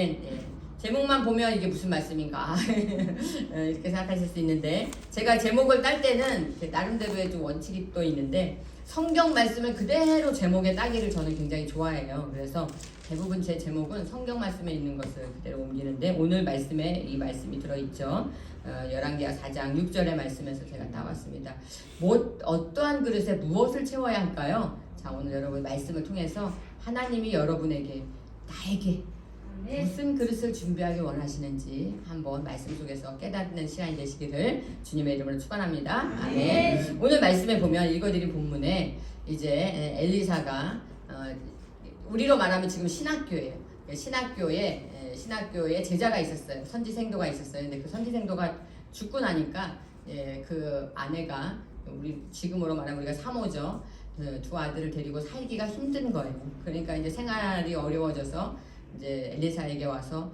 예. 제목만 보면 이게 무슨 말씀인가 이렇게 생각하실 수 있는데, 제가 제목을 딸 때는 나름대로의 좀 원칙이 또 있는데, 성경 말씀을 그대로 제목에 따기를 저는 굉장히 좋아해요. 그래서 대부분 제 제목은 성경 말씀에 있는 것을 그대로 옮기는데, 오늘 말씀에 이 말씀이 들어있죠. 열왕기하 4장 6절의 말씀에서 제가 따왔습니다. 어떠한 그릇에 무엇을 채워야 할까요? 자, 오늘 여러분 말씀을 통해서 하나님이 여러분에게, 나에게 무슨 그릇을 준비하기 원하시는지 한번 말씀 속에서 깨닫는 시간이 되시기를 주님의 이름으로 축원합니다. 아멘. 오늘 말씀에 보면 읽어드린 본문에 이제 엘리사가 우리로 말하면 지금 신학교예요. 신학교에 제자가 있었어요. 선지생도가 있었어요. 근데 그 선지생도가 죽고 나니까 그 아내가, 우리 지금으로 말하면 우리가 사모죠. 두 아들을 데리고 살기가 힘든 거예요. 그러니까 이제 생활이 어려워져서 이제 엘리사에게 와서,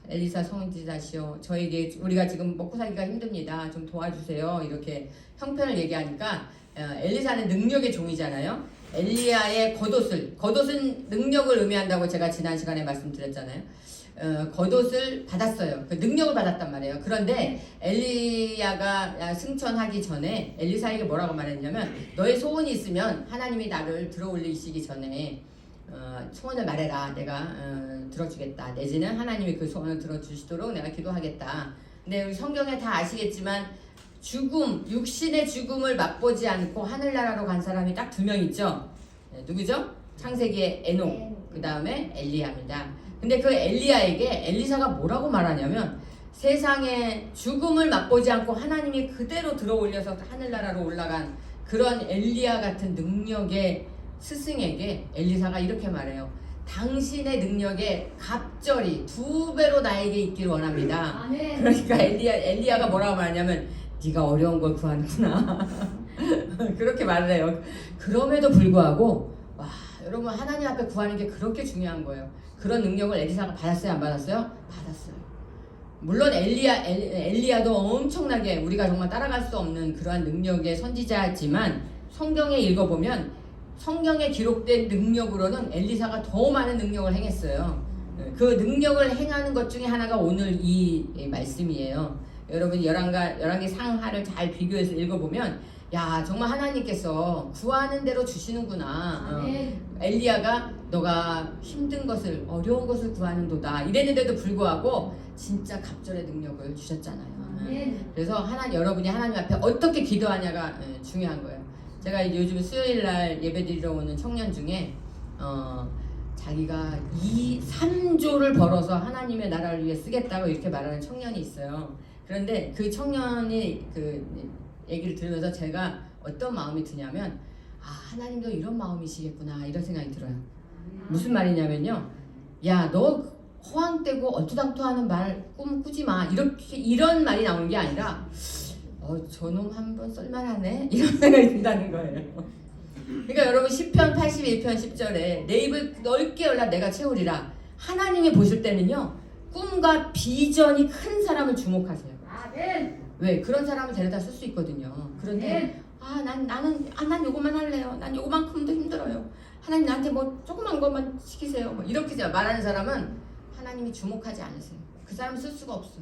엘리사 선지자시여, 저에게 우리가 지금 먹고 살기가 힘듭니다. 좀 도와주세요. 이렇게 형편을 얘기하니까, 엘리사는 능력의 종이잖아요. 엘리야의 겉옷은 능력을 의미한다고 제가 지난 시간에 말씀드렸잖아요. 겉옷을 받았어요. 그 능력을 받았단 말이에요. 그런데 엘리야가 승천하기 전에 엘리사에게 뭐라고 말했냐면, 너의 소원이 있으면 하나님이 나를 들어올리시기 전에 소원을 말해라. 내가 들어주겠다. 내지는 하나님이 그 소원을 들어주시도록 내가 기도하겠다. 근데 우리 성경에 다 아시겠지만, 육신의 죽음을 맛보지 않고 하늘나라로 간 사람이 딱 2명 있죠. 누구죠? 창세기의 에녹, 그 다음에 엘리야입니다. 근데 그 엘리야에게 엘리사가 뭐라고 말하냐면, 세상에 죽음을 맛보지 않고 하나님이 그대로 들어올려서 하늘나라로 올라간 그런 엘리야 같은 능력의 스승에게 엘리사가 이렇게 말해요. 당신의 능력에 갑절이 2배로 나에게 있기를 원합니다. 아멘. 그러니까 엘리야가 뭐라고 말하냐면, 네가 어려운 걸 구하는구나. 그렇게 말을 해요. 그럼에도 불구하고, 여러분, 하나님 앞에 구하는 게 그렇게 중요한 거예요. 그런 능력을 엘리사가 받았어요, 안 받았어요? 받았어요. 물론 엘리야도 엄청나게 우리가 정말 따라갈 수 없는 그러한 능력의 선지자지만, 성경에 읽어보면 성경에 기록된 능력으로는 엘리사가 더 많은 능력을 행했어요. 그 능력을 행하는 것 중에 하나가 오늘 이 말씀이에요. 여러분, 열왕기 상하를 잘 비교해서 읽어보면, 야, 정말 하나님께서 구하는 대로 주시는구나. 엘리야가 너가 힘든 것을, 어려운 것을 구하는도다 이랬는데도 불구하고 진짜 갑절의 능력을 주셨잖아요. 그래서 여러분이 하나님 앞에 어떻게 기도하냐가 중요한 거예요. 제가 요즘 수요일날 예배드리러 오는 청년 중에 자기가 3조를 벌어서 하나님의 나라를 위해 쓰겠다고 이렇게 말하는 청년이 있어요. 그런데 그 청년이 그 얘기를 들으면서 제가 어떤 마음이 드냐면, 하나님도 이런 마음이시겠구나, 이런 생각이 들어요. 무슨 말이냐면요, 야, 너 허황되고 얼토당토하는 꿈 꾸지 마, 이런 말이 나오는 게 아니라, 저놈 한번 썰만하네, 이런 생각이 든다는 거예요. 그러니까 여러분, 시편 81편 10절에 내 입을 넓게 열라 내가 채우리라. 하나님이 보실 때는요, 꿈과 비전이 큰 사람을 주목하세요. 왜? 그런 사람을 데려다 쓸 수 있거든요. 그런데 난 요것만 할래요. 난 요만큼도 힘들어요. 하나님 나한테 뭐 조그만 것만 시키세요. 뭐 이렇게 말하는 사람은 하나님이 주목하지 않으세요. 그 사람 쓸 수가 없어.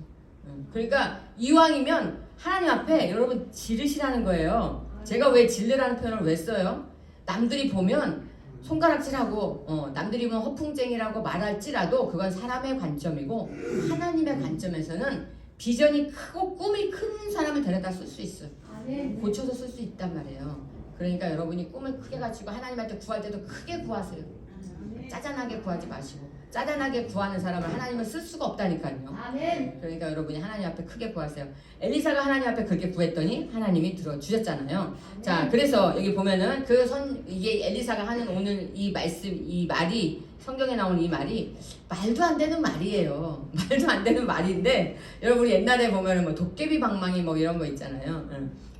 그러니까 이왕이면 하나님 앞에 여러분 지르시라는 거예요. 제가 왜 질르라는 표현을 왜 써요? 남들이 보면 손가락질하고 남들이 보면 허풍쟁이라고 말할지라도 그건 사람의 관점이고, 하나님의 관점에서는 비전이 크고 꿈이 큰 사람을 데려다 쓸 수 있어요. 고쳐서 쓸 수 있단 말이에요. 그러니까 여러분이 꿈을 크게 가지고 하나님한테 구할 때도 크게 구하세요. 짜잔하게 구하지 마시고, 짜잔하게 구하는 사람을 하나님은 쓸 수가 없다니까요. 그러니까 여러분이 하나님 앞에 크게 구하세요. 엘리사가 하나님 앞에 그렇게 구했더니 하나님이 들어주셨잖아요. 자, 그래서 여기 보면은 이게 엘리사가 하는 오늘 이 말씀, 이 말이, 성경에 나오는 이 말이 말도 안 되는 말이에요. 말도 안 되는 말인데, 여러분 옛날에 보면은 뭐 도깨비 방망이 뭐 이런 거 있잖아요.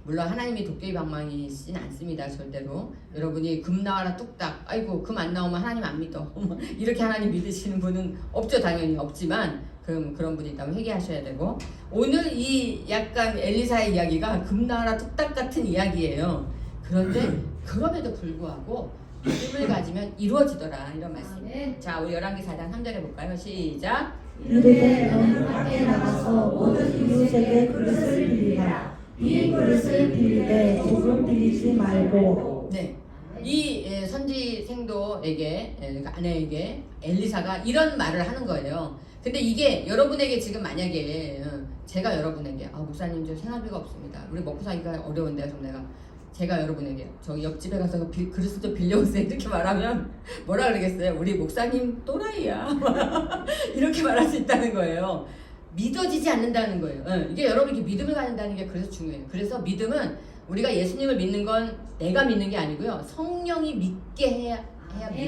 물론 하나님이 도깨비 방망이시진 않습니다. 절대로. 여러분이 금 나와라 뚝딱, 아이고 금 안 나오면 하나님 안 믿어, 이렇게 하나님 믿으시는 분은 없죠. 당연히 없지만 그런 분이 있다면 회개하셔야 되고, 오늘 이 약간 엘리사의 이야기가 금 나와라 뚝딱 같은 이야기예요. 그런데 그럼에도 불구하고 믿음을 가지면 이루어지더라, 이런 말씀. 자, 우리 열왕기 4장 3절에 볼까요? 시작. 이르되 너는 밖에 나가서 모든 이웃에게 그릇을 빌리라. 이 그릇을 빌리되 조금 빌리지 말고. 네. 이 선지 생도에게 그 아내에게 엘리사가 이런 말을 하는 거예요. 근데 이게 여러분에게 지금 만약에 제가 여러분에게 목사님 저 생활비가 없습니다. 우리 먹고 살기가 어려운데요. 좀 제가 여러분에게 저기 옆집에 가서 그릇 좀 빌려오세요 이렇게 말하면 뭐라 그러겠어요? 우리 목사님 또라이야 이렇게 말할 수 있다는 거예요. 믿어지지 않는다는 거예요. 이게 여러분이 믿음을 가진다는 게 그래서 중요해요. 그래서 믿음은 우리가 예수님을 믿는 건 내가 믿는 게 아니고요. 성령이 믿게 해야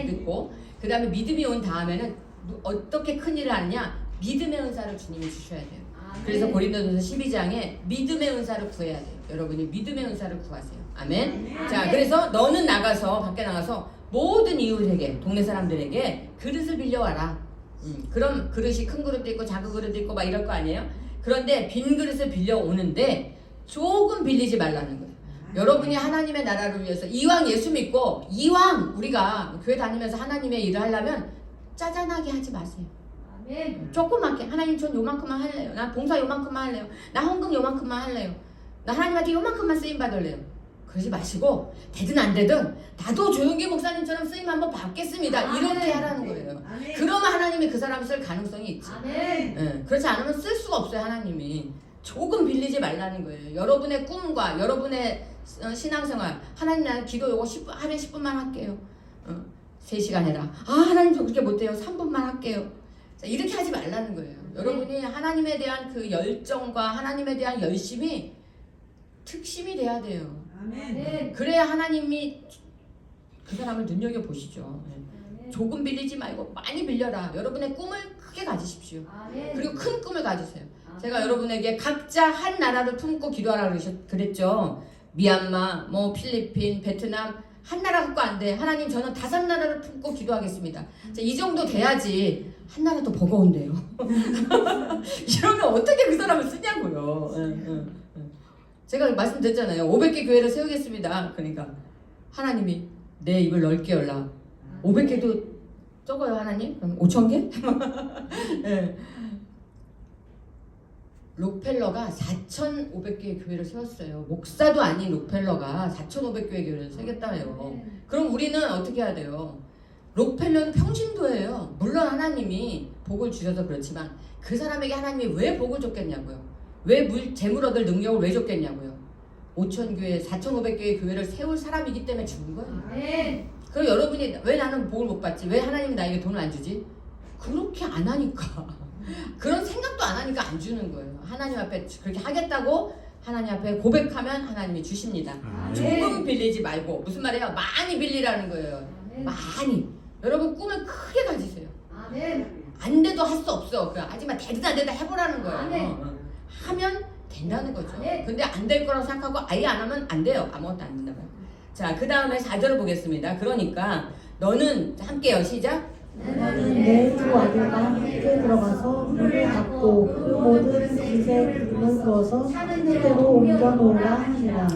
믿고 그 다음에 믿음이 온 다음에는 어떻게 큰 일을 하느냐? 믿음의 은사를 주님이 주셔야 돼요. 그래서 고린도전서 12장에 믿음의 은사를 구해야 돼요. 여러분이 믿음의 은사를 구하세요. 아멘. 자, 그래서 너는 나가서 밖에 나가서 모든 이웃에게 동네 사람들에게 그릇을 빌려와라. 그럼 그릇이 큰 그릇도 있고 작은 그릇도 있고 막 이럴 거 아니에요? 그런데 빈 그릇을 빌려오는데 조금 빌리지 말라는 거예요. 여러분이 하나님의 나라를 위해서 이왕 예수 믿고 이왕 우리가 교회 다니면서 하나님의 일을 하려면 짜잔하게 하지 마세요. 조그맣게 하나님 전 요만큼만 할래요. 나 봉사 요만큼만 할래요. 나 헌금 요만큼만 할래요. 나 하나님한테 요만큼만 쓰임 받을래요. 그러지 마시고 되든 안 되든 나도 조용기 목사님처럼 쓰임 한번 받겠습니다. 이렇게 하라는 거예요. 그러면 하나님이 그 사람 쓸 가능성이 있지. 그렇지 않으면 쓸 수가 없어요. 하나님이. 조금 빌리지 말라는 거예요. 여러분의 꿈과 여러분의 신앙생활 하나님 나는 기도 요거 하루에 10분만 할게요. 3시간 해라. 하나님 저 그렇게 못해요. 3분만 할게요. 자, 이렇게 하지 말라는 거예요. 여러분이 하나님에 대한 그 열정과 하나님에 대한 열심이 특심이 돼야 돼요. 그래야 하나님이 그 사람을 눈여겨보시죠. 조금 빌리지 말고 많이 빌려라. 여러분의 꿈을 크게 가지십시오. 그리고 큰 꿈을 가지세요. 제가 여러분에게 각자 한 나라를 품고 기도하라 그랬죠. 미얀마, 필리핀, 베트남 한 나라 갖고 안 돼. 하나님 저는 5나라를 품고 기도하겠습니다. 자, 이 정도 돼야지 한 나라도 버거운데요. 이러면 어떻게 그 사람을 쓰냐고요. 제가 말씀드렸잖아요. 500개 교회를 세우겠습니다. 그러니까 하나님이 내 입을 넓게 열라. 500개도 적어요 하나님? 그럼 5,000개? 네. 록펠러가 4,500개의 교회를 세웠어요. 목사도 아닌 록펠러가 4,500개의 교회를 세웠다며요. 그럼 우리는 어떻게 해야 돼요? 록펠러는 평신도예요. 물론 하나님이 복을 주셔서 그렇지만 그 사람에게 하나님이 왜 복을 줬겠냐고요. 왜 재물 얻을 능력을 왜 줬겠냐고요. 5,000교회, 4,500개의 교회를 세울 사람이기 때문에 주는 거예요. 그럼 여러분이 왜 나는 복을 못 받지? 왜 하나님이 나에게 돈을 안 주지? 그렇게 안 하니까. 그런 생각도 안 하니까 안 주는 거예요. 하나님 앞에 그렇게 하겠다고 하나님 앞에 고백하면 하나님이 주십니다. 조금 빌리지 말고. 무슨 말이에요? 많이 빌리라는 거예요. 많이. 여러분 꿈을 크게 가지세요. 안 돼도 할 수 없어. 하지만 되든 안 되든 해보라는 거예요. 하면 된다는 거죠. 근데 안 될 거라고 생각하고 아예 안 하면 안 돼요. 아무것도 안 된다고요. 자, 그 다음에 4절을 보겠습니다. 그러니까 너는 함께요. 시작. 너는 내 두 아들과 함께 들어가서 문을 닫고 그 모든 깃에 기름을 부어서 사는 데로 옮겨 놓으라 하니라.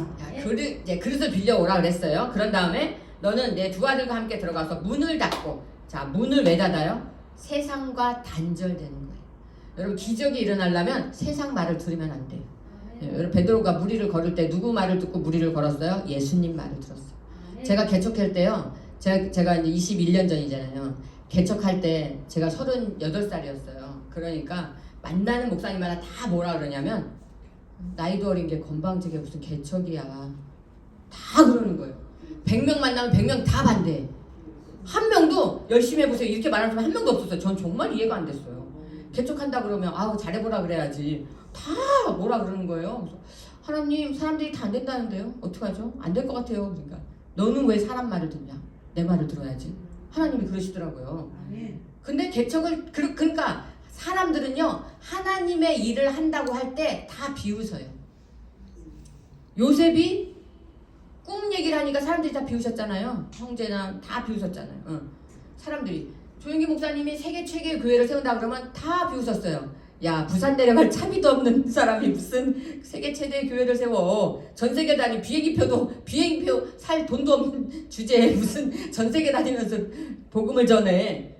그릇을 빌려오라 그랬어요. 그런 다음에 너는 내 두 아들과 함께 들어가서 문을 닫고. 자, 문을 왜 닫아요? 세상과 단절되는 거예요. 여러분 기적이 일어나려면 세상 말을 들으면 안 돼요. 여러분 베드로가 무리를 걸을 때 누구 말을 듣고 무리를 걸었어요? 예수님 말을 들었어요. 제가 개척할 때요. 제가 이제 21년 전이잖아요. 개척할 때 제가 38살이었어요. 그러니까 만나는 목사님마다 다 뭐라 그러냐면 나이도 어린 게 건방지게 무슨 개척이야. 다 그러는 거예요. 100명 만나면 100명 다 반대해. 한 명도 열심히 해보세요. 이렇게 말하는 사람 한 명도 없었어요. 전 정말 이해가 안 됐어요. 개척한다 그러면 잘해보라 그래야지. 다 뭐라 그러는 거예요. 그래서 하나님 사람들이 다 안 된다는데요. 어떡하죠? 안 될 것 같아요. 그러니까 너는 왜 사람 말을 듣냐? 내 말을 들어야지. 하나님이 그러시더라고요. 근데 개척을 그러니까 사람들은요 하나님의 일을 한다고 할 때 다 비웃어요. 요셉이 꿈 얘기를 하니까 사람들이 다 비웃었잖아요. 형제나 다 비웃었잖아요. 사람들이 조용기 목사님이 세계 최고의 교회를 세운다 그러면 다 비웃었어요. 야, 부산 내려갈 차비도 없는 사람이 무슨 세계 최대의 교회를 세워. 전 세계 다니 비행표 살 돈도 없는 주제에 무슨 전 세계 다니면서 복음을 전해.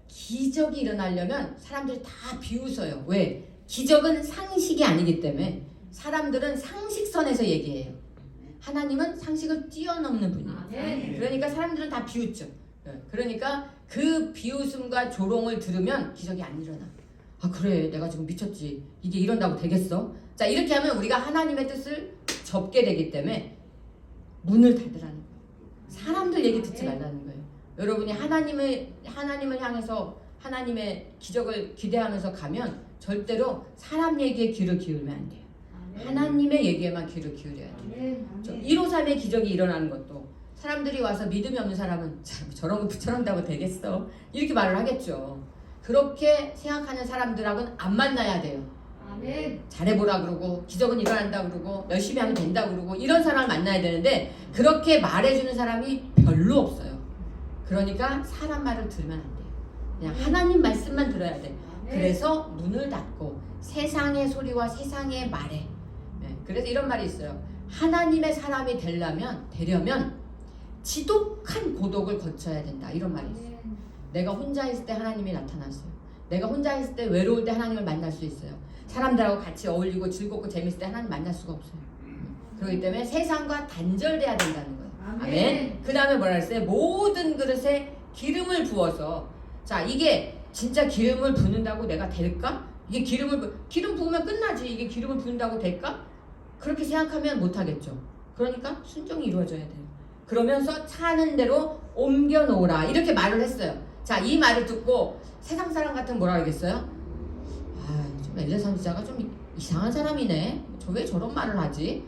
기적이 일어나려면 사람들이 다 비웃어요. 왜? 기적은 상식이 아니기 때문에 사람들은 상식선에서 얘기해요. 하나님은 상식을 뛰어넘는 분이에요. 그러니까 사람들은 다 비웃죠. 그러니까 그 비웃음과 조롱을 들으면 기적이 안 일어나. 아 그래 내가 지금 미쳤지. 이게 이런다고 되겠어? 자 이렇게 하면 우리가 하나님의 뜻을 접게 되기 때문에 문을 닫으라는 거예요. 사람들 얘기 듣지 말라는 거예요. 여러분이 하나님을 향해서 하나님의 기적을 기대하면서 가면 절대로 사람 얘기에 귀를 기울이면 안 돼요. 하나님의 얘기에만 귀를 기울여야 돼요. 153의 기적이 일어나는 것도 사람들이 와서 믿음이 없는 사람은 저런 거 붙여놓는다고 되겠어? 이렇게 말을 하겠죠. 그렇게 생각하는 사람들하고는 안 만나야 돼요. 잘해보라 그러고 기적은 일어난다 그러고 열심히 하면 된다 그러고 이런 사람을 만나야 되는데 그렇게 말해주는 사람이 별로 없어요. 그러니까 사람 말을 들으면 안 돼요. 그냥 하나님 말씀만 들어야 돼. 그래서 문을 닫고 세상의 소리와 세상의 말에 그래서 이런 말이 있어요. 하나님의 사람이 되려면 지독한 고독을 거쳐야 된다. 이런 말이 있어요. 내가 혼자 있을 때 하나님이 나타났어요. 내가 혼자 있을 때 외로울 때 하나님을 만날 수 있어요. 사람들하고 같이 어울리고 즐겁고 재밌을 때 하나님 만날 수가 없어요. 그렇기 때문에 세상과 단절돼야 된다는 거예요. 아멘. 그 다음에 뭐라 그랬어요? 모든 그릇에 기름을 부어서 자 이게 진짜 기름을 붓는다고 내가 될까? 이게 기름 부으면 끝나지. 이게 기름을 붓는다고 될까? 그렇게 생각하면 못하겠죠. 그러니까 순종이 이루어져야 돼요. 그러면서 차는 대로 옮겨 놓으라 이렇게 말을 했어요. 자, 이 말을 듣고 세상 사람 같은 뭐라 그러겠어요? 좀 엘리야 선지자가 좀 이상한 사람이네. 왜 저런 말을 하지?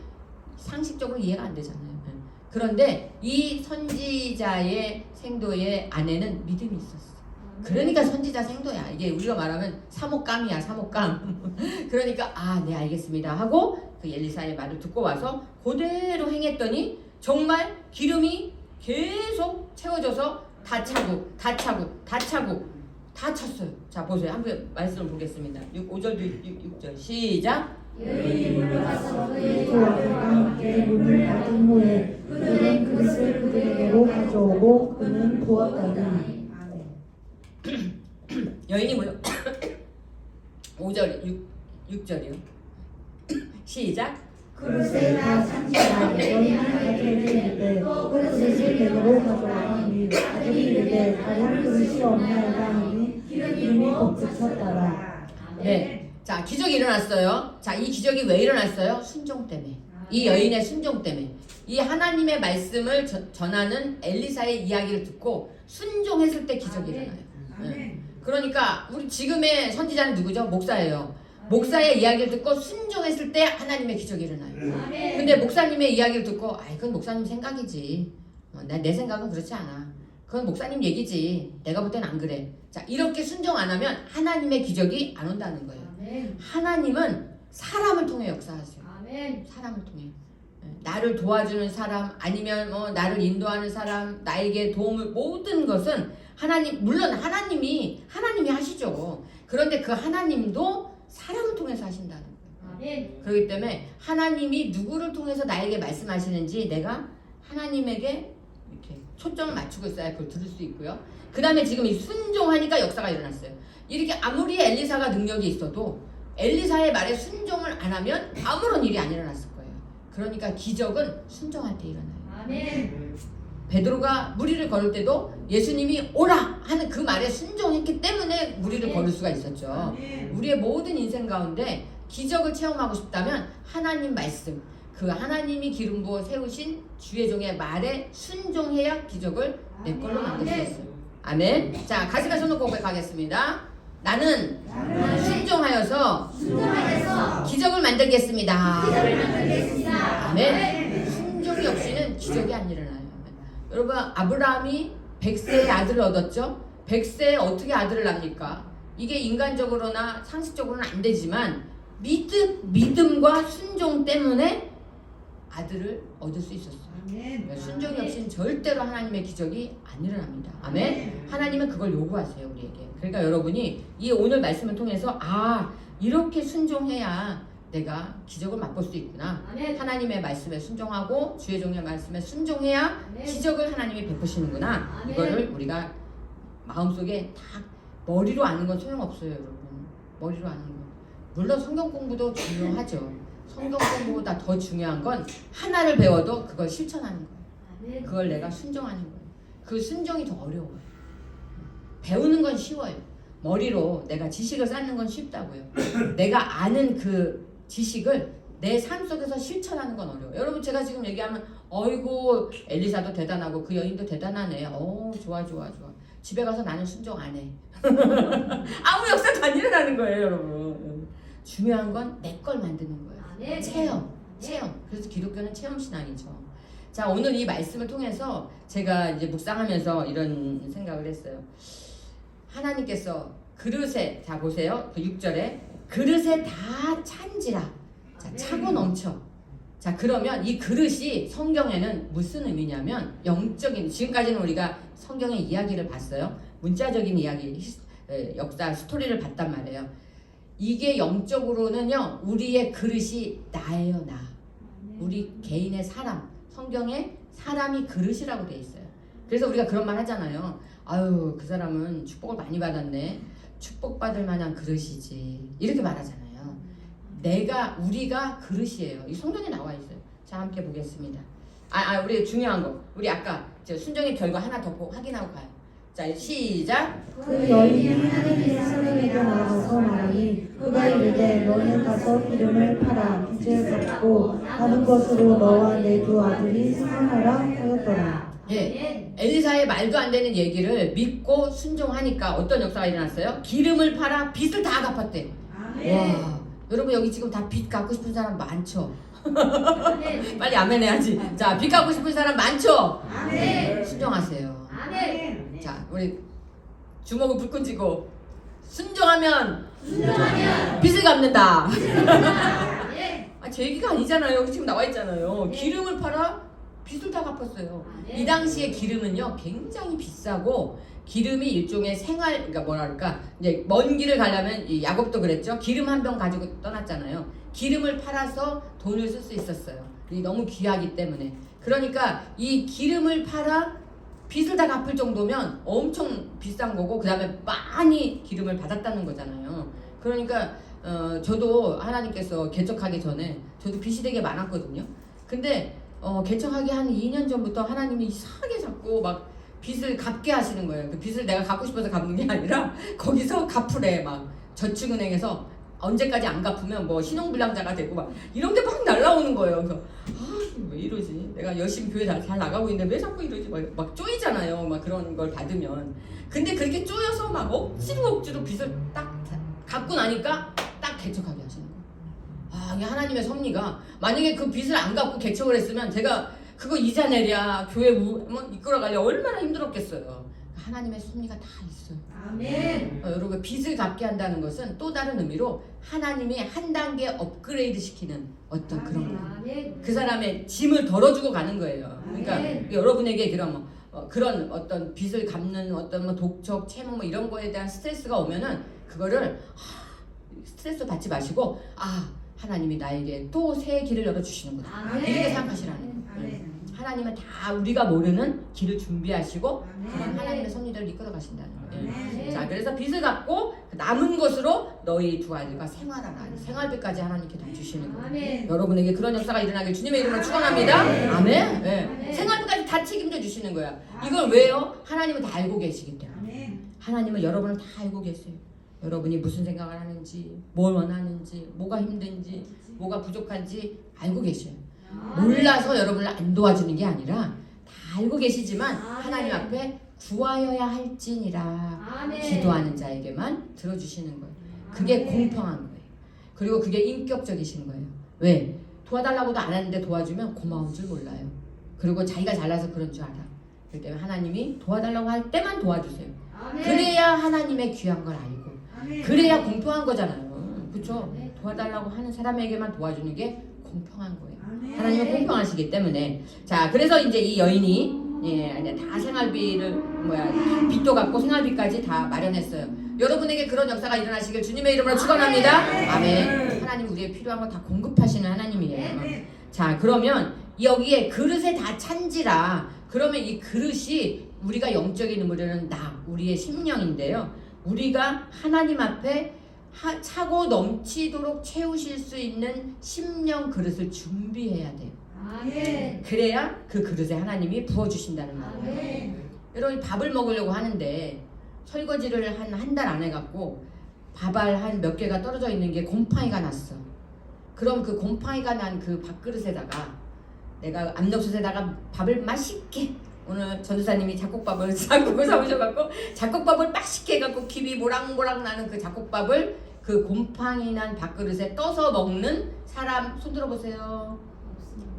상식적으로 이해가 안 되잖아요. 그런데 이 선지자의 생도의 안에는 믿음이 있었어. 그러니까 선지자 생도야. 이게 우리가 말하면 사목감이야, 사목감. 그러니까 네 알겠습니다 하고 그 엘리사의 말을 듣고 와서 그대로 행했더니 정말 기름이 계속 채워져서 다 차고 다 찼어요. 자 보세요. 한번 말씀을 보겠습니다. 5절도 6절 시작. 여인이 물러가서 그의 두 아들과 함께 문을 닫은 후에 그들은 그릇을 그들에게로 가져오고 그는 부었다니. 여인이 물러 5절 6절이요. 시작. 그릇에 다 찬지라 여인이 아들에게 이르되 그릇을 내게로 가져오니 아들이 이르되 다른 그릇이 없나이다 하니 기름이 덧붙였더라. 네, 자 기적이 일어났어요. 자 이 기적이 왜 일어났어요? 순종 때문에. 이 여인의 순종 때문에. 이 하나님의 말씀을 전하는 엘리사의 이야기를 듣고 순종했을 때 기적이 일어나요. 그러니까 우리 지금의 선지자는 누구죠? 목사예요. 목사의 이야기를 듣고 순종했을 때 하나님의 기적이 일어나요. 근데 목사님의 이야기를 듣고 그건 목사님 생각이지. 내 생각은 그렇지 않아. 그건 목사님 얘기지. 내가 볼 땐 안 그래. 자 이렇게 순종 안 하면 하나님의 기적이 안 온다는 거예요. 하나님은 사람을 통해 역사하세요. 사람을 통해. 나를 도와주는 사람 아니면 나를 인도하는 사람 나에게 도움을 모든 것은 물론 하나님이 하시죠. 그런데 그 하나님도 사람을 통해서 하신다는 거예요. 그렇기 때문에 하나님이 누구를 통해서 나에게 말씀하시는지 내가 하나님에게 이렇게 초점을 맞추고 있어야 그걸 들을 수 있고요. 그 다음에 지금 이 순종하니까 역사가 일어났어요. 이렇게 아무리 엘리사가 능력이 있어도 엘리사의 말에 순종을 안 하면 아무런 일이 안 일어났을 거예요. 그러니까 기적은 순종할 때 일어나요. 베드로가 무리를 걸을 때도 예수님이 오라 하는 그 말에 순종했기 때문에 무리를 걸을 수가 있었죠. 우리의 모든 인생 가운데 기적을 체험하고 싶다면 하나님 말씀, 그 하나님이 기름 부어 세우신 주의 종의 말에 순종해야 기적을 내 걸로 만들 수 있어요. 아멘. 자, 가슴에 손을 고백하겠습니다. 나는 순종하여서 기적을 만들겠습니다. 아멘. 순종이 없이는 기적이 안 일어나요. 여러분 아브라함이 100세의 아들을 얻었죠. 100세에 어떻게 아들을 낳습니까? 이게 인간적으로나 상식적으로는 안 되지만 믿음과 순종 때문에 아들을 얻을 수 있었어요. 그러니까 순종이 없이는 절대로 하나님의 기적이 안 일어납니다. 아멘. 하나님은 그걸 요구하세요 우리에게. 그러니까 여러분이 이 오늘 말씀을 통해서 이렇게 순종해야 내가 기적을 맛볼 수 있구나. 하나님의 말씀에 순종하고 주의 종의 말씀에 순종해야 기적을 하나님이 베푸시는구나. 이거를 우리가 마음속에 딱 머리로 아는 건 소용없어요, 여러분. 머리로 아는 건. 물론 성경 공부도 중요하죠. 성경 공부보다 더 중요한 건 하나를 배워도 그걸 실천하는 거예요. 그걸 내가 순종하는 거예요. 그 순종이 더 어려워요. 배우는 건 쉬워요. 머리로 내가 지식을 쌓는 건 쉽다고요. 내가 아는 그 지식을 내 삶 속에서 실천하는 건 어려워요. 여러분 제가 지금 얘기하면 어이구 엘리사도 대단하고 그 여인도 대단하네. 좋아. 집에 가서 나는 순종 안 해. 아무 역사도 안 일어나는 거예요, 여러분. 중요한 건 내 걸 만드는 거예요. 체험. 그래서 기독교는 체험 신앙이죠. 자, 오늘 이 말씀을 통해서 제가 이제 묵상하면서 이런 생각을 했어요. 하나님께서 그릇에, 자 보세요. 그 6절에 그릇에 다 찬지라. 자, 차고 넘쳐. 자, 그러면 이 그릇이 성경에는 무슨 의미냐면 영적인, 지금까지는 우리가 성경의 이야기를 봤어요. 문자적인 이야기, 역사, 스토리를 봤단 말이에요. 이게 영적으로는요, 우리의 그릇이 나예요, 나. 우리 개인의 사람. 성경에 사람이 그릇이라고 돼 있어요. 그래서 우리가 그런 말 하잖아요. 아유, 그 사람은 축복을 많이 받았네. 축복받을 만한 그릇이지. 이렇게 말하잖아요. 우리가 그릇이에요. 이 성경에 나와 있어요. 자, 함께 보겠습니다. 우리 중요한 거. 우리 아까 순종의 결과 하나 더 확인하고 가요. 자, 시작. 그 여인이 하나님의 사람에게 나와서 말하니 그가 이르되 너는 가서 기름을 팔아 빚을 갚고 남은 것으로 너와 내 두 아들이 생활하라 하였더라. 예, 엘리사의 말도 안 되는 얘기를 믿고 순종하니까 어떤 역사가 일어났어요? 기름을 팔아 빚을 다 갚았대. 와, 여러분 여기 지금 다 빚 갚고 싶은 사람 많죠? 빨리 아멘 해야지. 자, 빚 갚고 싶은 사람 많죠? 순종하세요. 자, 우리 주먹을 불끈 쥐고 순종하면 빚을 갚는다. 제 얘기가 아니잖아요. 여기 지금 나와 있잖아요. 기름을 팔아 빚을 다 갚았어요. 이 당시에 기름은요 굉장히 비싸고, 기름이 일종의 생활, 그러니까 뭐랄까, 이제 먼 길을 가려면 이 야곱도 그랬죠. 기름 한 병 가지고 떠났잖아요. 기름을 팔아서 돈을 쓸 수 있었어요. 이 너무 귀하기 때문에. 그러니까 이 기름을 팔아 빚을 다 갚을 정도면 엄청 비싼 거고, 그 다음에 많이 기름을 받았다는 거잖아요. 그러니까 저도 하나님께서 개척하기 전에 저도 빚이 되게 많았거든요. 근데 개척하기 한 2년 전부터 하나님이 이상하게 자꾸 막 빚을 갚게 하시는 거예요. 그 빚을 내가 갚고 싶어서 갚는 게 아니라 거기서 갚으래. 막 저축은행에서 언제까지 안 갚으면 뭐 신용불량자가 되고 막 이런 게 막 날라오는 거예요. 그래서 왜 이러지? 내가 열심히 교회 잘 나가고 있는데 왜 자꾸 이러지? 막 쪼이잖아요. 막 그런 걸 받으면. 근데 그렇게 쪼여서 막 억지로 빚을 딱 갚고 나니까 딱 개척하게 하시는 거예요. 이게 하나님의 섭리가, 만약에 그 빚을 안 갚고 개척을 했으면 제가 그거 이자 내랴 교회 이끌어가려 얼마나 힘들었겠어요. 하나님의 섭리가 다 있어요. 아멘. 여러분 빚을 갚게 한다는 것은 또 다른 의미로 하나님이 한 단계 업그레이드 시키는 어떤 그런 거예요. 아멘. 그 사람의 짐을 덜어주고 가는 거예요. 그러니까 아멘. 여러분에게 그런 어떤 빚을 갚는 어떤 독촉, 채무 이런 거에 대한 스트레스가 오면은 그거를 스트레스 받지 마시고, 하나님이 나에게 또 새 길을 열어주시는구나. 아멘. 이렇게 생각하시라는 거예요. 하나님은 다 우리가 모르는 길을 준비하시고 그런 하나님의 섭리대로 이끌어 가신다는 거예요. 아멘. 자, 그래서 빚을 갚고 남은 것으로 너희 두 아들과 생활하라. 생활비까지 하나님께 다 주시는 거예요. 아멘. 여러분에게 그런 역사가 일어나길 주님의 이름으로 축원합니다. 아멘. 네. 아멘. 생활비까지 다 책임져 주시는 거야. 이걸 왜요? 하나님은 다 알고 계시기 때문에. 하나님은 여러분을 다 알고 계세요. 여러분이 무슨 생각을 하는지, 뭘 원하는지, 뭐가 힘든지, 뭐가 부족한지 알고 계셔요. 몰라서 여러분을 안 도와주는 게 아니라 다 알고 계시지만 하나님 앞에 구하여야 할지니라 아멘. 기도하는 자에게만 들어주시는 거예요. 그게 공평한 거예요. 그리고 그게 인격적이신 거예요. 왜? 도와달라고도 안 하는데 도와주면 고마운 줄 몰라요. 그리고 자기가 잘나서 그런 줄 알아. 그렇기 때문에 하나님이 도와달라고 할 때만 도와주세요. 아멘. 그래야 하나님의 귀한 걸 알고, 그래야 공평한 거잖아요. 그렇죠? 도와달라고 하는 사람에게만 도와주는 게 공평한 거예요. 하나님은 공평하시기 때문에. 자, 그래서 이제 이 여인이 다 생활비를 빚도 갚고 생활비까지 다 마련했어요. 여러분에게 그런 역사가 일어나시길 주님의 이름으로 축원합니다. 아멘. 하나님 우리의 필요한 거 다 공급하시는 하나님이에요. 자, 그러면 여기에 그릇에 다 찬지라. 그러면 이 그릇이 우리가 영적인 의미로는 우리의 심령인데요. 우리가 하나님 앞에 차고 넘치도록 채우실 수 있는 심령 그릇을 준비해야 돼요. 아멘. 그래야 그 그릇에 하나님이 부어주신다는 말이에요. 아멘. 여러분 밥을 먹으려고 하는데 설거지를 한 달 안 해갖고 밥알 한 몇 개가 떨어져 있는 게 곰팡이가 났어. 그럼 그 곰팡이가 난 그 밥그릇에다가 내가 압력솥에다가 밥을 맛있게, 오늘 전도사님이 잡곡밥을 잡곡을 사오셔갖고 잡곡밥을 맛있게 해갖고 김이 모락모락 나는 그 잡곡밥을 그 곰팡이 난 밥그릇에 떠서 먹는 사람 손 들어보세요.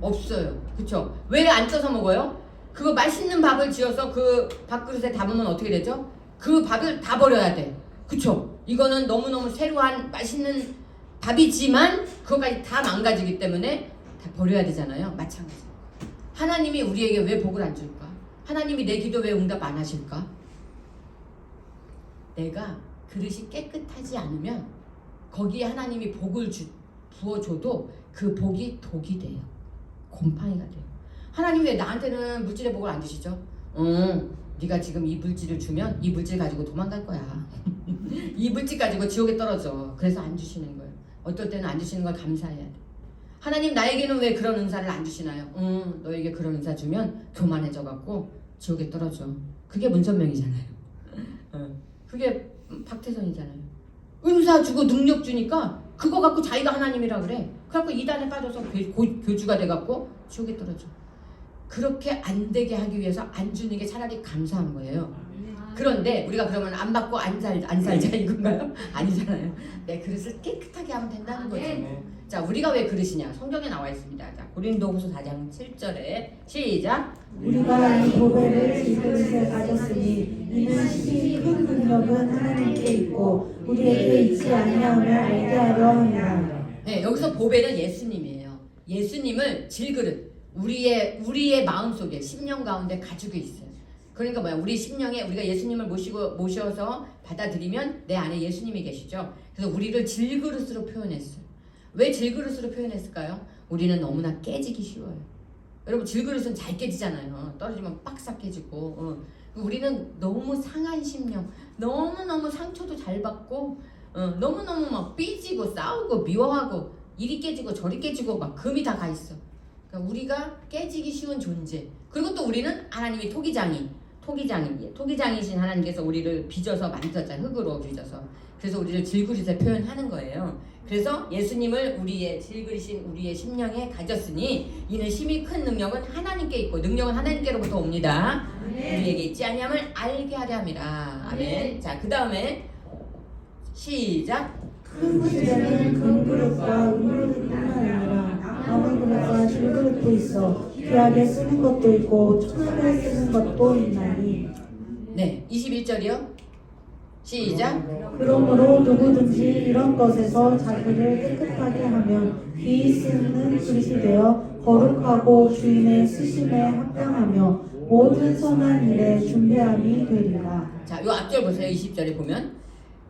없어요. 그쵸? 왜 안 떠서 먹어요? 그거 맛있는 밥을 지어서 그 밥그릇에 담으면 어떻게 되죠? 그 밥을 다 버려야 돼. 그쵸? 이거는 너무너무 새로운 맛있는 밥이지만 그거까지 다 망가지기 때문에 다 버려야 되잖아요. 마찬가지. 하나님이 우리에게 왜 복을 안 줄까? 하나님이 내 기도 왜 응답 안 하실까? 내가 그릇이 깨끗하지 않으면 거기에 하나님이 복을 부어줘도 그 복이 독이 돼요. 곰팡이가 돼요. 하나님 왜 나한테는 물질의 복을 안 주시죠? 네가 지금 이 물질을 주면 이 물질 가지고 도망갈 거야. 이 물질 가지고 지옥에 떨어져. 그래서 안 주시는 거예요. 어떨 때는 안 주시는 걸 감사해야 돼. 하나님 나에게는 왜 그런 은사를 안 주시나요? 너에게 그런 은사 주면 교만해져 갖고 지옥에 떨어져. 그게 문선명이잖아요. 그게 박태선이잖아요. 은사 주고 능력 주니까 그거 갖고 자기가 하나님이라 그래. 그래갖고 이단에 빠져서 교주가 돼갖고 지옥에 떨어져. 그렇게 안 되게 하기 위해서 안 주는 게 차라리 감사한 거예요. 그런데 우리가 그러면 안 받고 안 살자 이건가요? 아니잖아요. 내 그릇을 깨끗하게 하면 된다는 거죠. 자, 우리가 왜 그릇이냐? 성경에 나와 있습니다. 자, 고린도후서 4장 7절에 시작. 우리가 이 보배를 질그릇에 가졌으니 이는 심히 큰 능력은 하나님께 있고 우리에게 있지 아니함을 알게 하려 함이라. 네, 여기서 보배는 예수님이에요. 예수님을 질그릇, 우리의 마음속에 심령 가운데 가지고 있어요. 그러니까 뭐야? 우리 심령에 우리가 예수님을 모셔서 받아들이면 내 안에 예수님이 계시죠. 그래서 우리를 질그릇으로 표현했어요. 왜 질그릇으로 표현했을까요? 우리는 너무나 깨지기 쉬워요. 여러분 질그릇은 잘 깨지잖아요. 떨어지면 빡싹 깨지고. 우리는 너무 상한 심령, 너무너무 상처도 잘 받고, 너무너무 막 삐지고 싸우고 미워하고 이리 깨지고 저리 깨지고 막 금이 다 가 있어. 그러니까 우리가 깨지기 쉬운 존재. 그리고 또 우리는 하나님이 토기장이신 하나님께서 우리를 빚어서 만드셨잖아요. 흙으로 빚어서. 그래서 우리를 질그릇에 표현하는 거예요. 그래서 예수님을 우리의 질그릇인 우리의 심령에 가졌으니 이는 심히 큰 능력은 하나님께 있고 능력은 하나님께로부터 옵니다. 우리에게 있지 아니함을 알게 하려 함이라. 아멘. 자, 그 다음에 시작. 큰 집에는 금그릇과 은그릇뿐만 아니라 남은 그릇과 질그릇도 있어 귀하게 쓰는 것도 있고 천하게 쓰는 것도 있나니. 네, 21절이요. 시작. 그러므로 누구든지 이런 것에서 자기를 깨끗하게 하면 귀히 쓰는 그릇이 되어 거룩하고 주인의 쓰심에 합당하며 모든 선한 일에 준비함이 되리라. 자, 요 앞절 보세요. 20절에 보면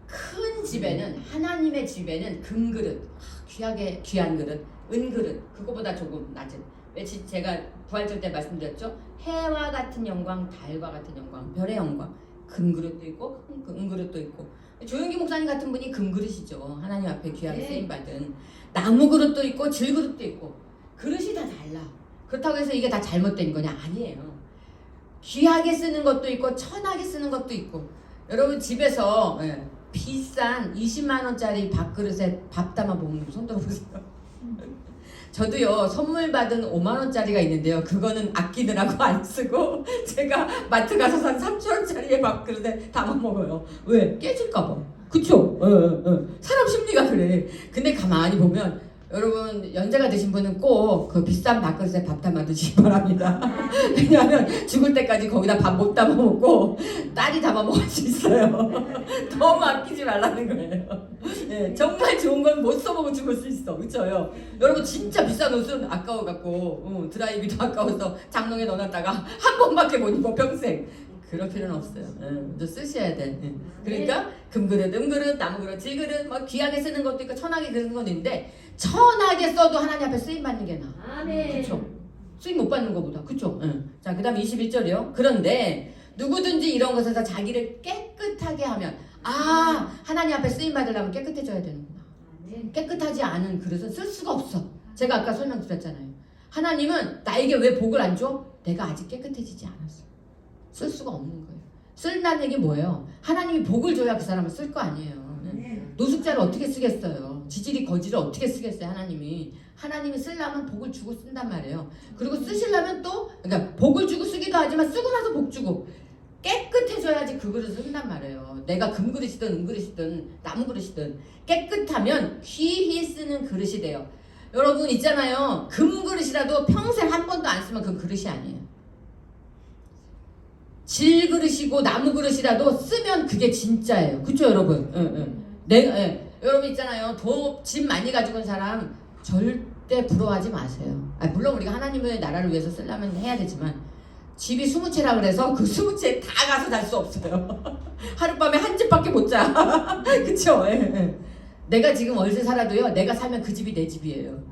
큰 집에는, 하나님의 집에는 금그릇, 귀하게 귀한 그릇, 은그릇, 그거보다 조금 낮은, 왜 제가 부활절 때 말씀드렸죠? 해와 같은 영광, 달과 같은 영광, 별의 영광, 금그릇도 있고 은그릇도 있고. 조용기 목사님 같은 분이 금그릇이죠. 하나님 앞에 귀하게 쓰임받은. 나무 그릇도 있고 질그릇도 있고. 그릇이 다 달라. 그렇다고 해서 이게 다 잘못된 거냐? 아니에요. 귀하게 쓰는 것도 있고 천하게 쓰는 것도 있고. 여러분 집에서 비싼 20만 원짜리 밥그릇에 밥 담아 먹는 거 손 들어보세요. 저도요 선물 받은 5만 원짜리가 있는데요. 그거는 아끼느라고 안 쓰고 제가 마트 가서 산 3천 원짜리의 밥그릇에 담아 먹어요. 왜? 깨질까 봐. 그쵸? 사람 심리가 그래. 근데 가만히 보면 여러분 연세가 드신 분은 꼭 그 비싼 밥그릇에 밥 담아 드시기 바랍니다. 왜냐하면 죽을 때까지 거기다 밥 못 담아 먹고 딸이 담아 먹을 수 있어요. 너무 아끼지 말라는 거예요. 네, 정말 좋은 건 못 써보고 죽을 수 있어. 그쵸? 여러분 진짜 비싼 옷은 아까워갖고 드라이비도 아까워서 장롱에 넣어놨다가 한 번밖에 못 입어 평생. 그럴 필요는 없어요. 또 쓰셔야 돼. 그러니까 금그릇, 은그릇, 나무그릇, 질그릇, 뭐 귀하게 쓰는 것도 있고 천하게 쓰는 것도 있는데 천하게 써도 하나님 앞에 쓰임 받는 게 나아. 그렇죠? 쓰임 못 받는 것보다. 그렇죠? 자, 그다음 21절이요. 그런데 누구든지 이런 것에서 자기를 깨끗하게 하면 하나님 앞에 쓰임 받으려면 깨끗해져야 되는구나. 깨끗하지 않은 그릇은 쓸 수가 없어. 제가 아까 설명드렸잖아요. 하나님은 나에게 왜 복을 안 줘? 내가 아직 깨끗해지지 않았어. 쓸 수가 없는 거예요. 쓴다는 얘기 뭐예요? 하나님이 복을 줘야 그 사람을 쓸 거 아니에요. 노숙자를 어떻게 쓰겠어요? 지질이 거지를 어떻게 쓰겠어요? 하나님이 쓰려면 복을 주고 쓴단 말이에요. 그리고 쓰시려면 또 그러니까 복을 주고 쓰기도 하지만 쓰고 나서 복 주고 깨끗해져야지 그 그릇을 쓴단 말이에요. 내가 금그릇이든 은그릇이든 나무 그릇이든 깨끗하면 귀히 쓰는 그릇이 돼요. 여러분 있잖아요. 금그릇이라도 평생 한 번도 안 쓰면 그 그릇이 아니에요. 질그릇이고 나무 그릇이라도 쓰면 그게 진짜예요. 그쵸 여러분? 여러분 있잖아요. 집 많이 가지고 온 사람 절대 부러워하지 마세요. 물론 우리가 하나님의 나라를 위해서 쓰려면 해야 되지만 집이 20채라 그래서 그 20채 다 가서 잘 수 없어요. 하룻밤에 한 집밖에 못 자. 그쵸? 내가 지금 월세 살아도요. 내가 살면 그 집이 내 집이에요.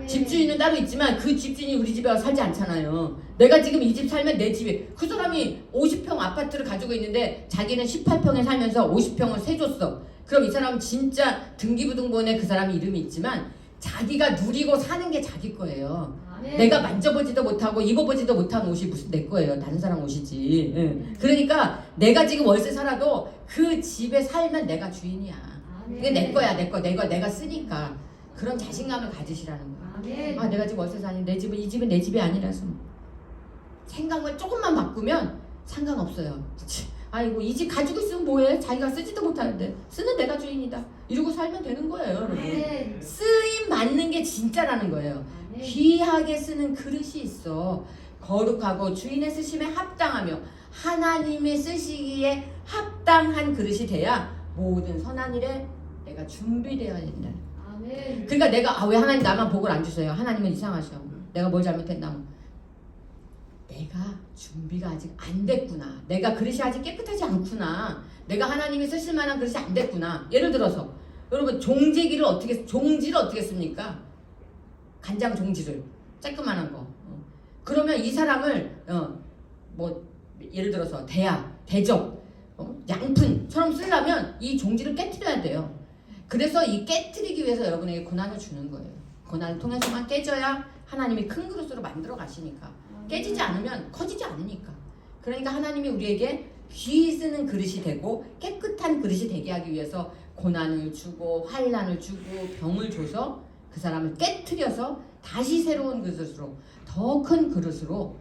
집주인은 따로 있지만 그 집주인이 우리 집에 와서 살지 않잖아요. 내가 지금 이 집 살면 내 집이 그 사람이 50평 아파트를 가지고 있는데 자기는 18평에 살면서 50평을 세줬어. 그럼 이 사람은 진짜 등기부등본에 그 사람 이름이 있지만 자기가 누리고 사는 게 자기 거예요. 내가 만져보지도 못하고 입어보지도 못한 옷이 무슨 내 거예요. 다른 사람 옷이지. 그러니까 내가 지금 월세 살아도 그 집에 살면 내가 주인이야. 그게 내 거야. 내가 쓰니까. 그런 자신감을 가지시라는 거야. 내가 지금 월세 사니 이 집은 내 집이 아니라서. 생각을 조금만 바꾸면 상관없어요. 아이고 이 집 가지고 있으면 뭐해? 자기가 쓰지도 못하는데 쓰는 내가 주인이다. 이러고 살면 되는 거예요. 여러분. 쓰임 받는 게 진짜라는 거예요. 귀하게 쓰는 그릇이 있어. 거룩하고 주인의 쓰심에 합당하며 하나님의 쓰시기에 합당한 그릇이 돼야 모든 선한 일에 내가 준비되어야 된다. 그러니까 내가 왜 하나님 나만 복을 안 주세요? 하나님은 이상하셔. 내가 뭘 잘못했나? 내가 준비가 아직 안 됐구나. 내가 그릇이 아직 깨끗하지 않구나. 내가 하나님이 쓰실 만한 그릇이 안 됐구나. 예를 들어서 여러분 종지를 어떻게 씁니까? 간장 종지를 쬐끄만한 거. 그러면 이 사람을 예를 들어서 대접, 양푼처럼 쓰려면 이 종지를 깨트려야 돼요. 그래서 이 깨트리기 위해서 여러분에게 고난을 주는 거예요. 고난을 통해서만 깨져야 하나님이 큰 그릇으로 만들어 가시니까. 깨지지 않으면 커지지 않으니까. 그러니까 하나님이 우리에게 귀히 쓰는 그릇이 되고 깨끗한 그릇이 되게 하기 위해서 고난을 주고 환난을 주고 병을 줘서 그 사람을 깨트려서 다시 새로운 그릇으로 더 큰 그릇으로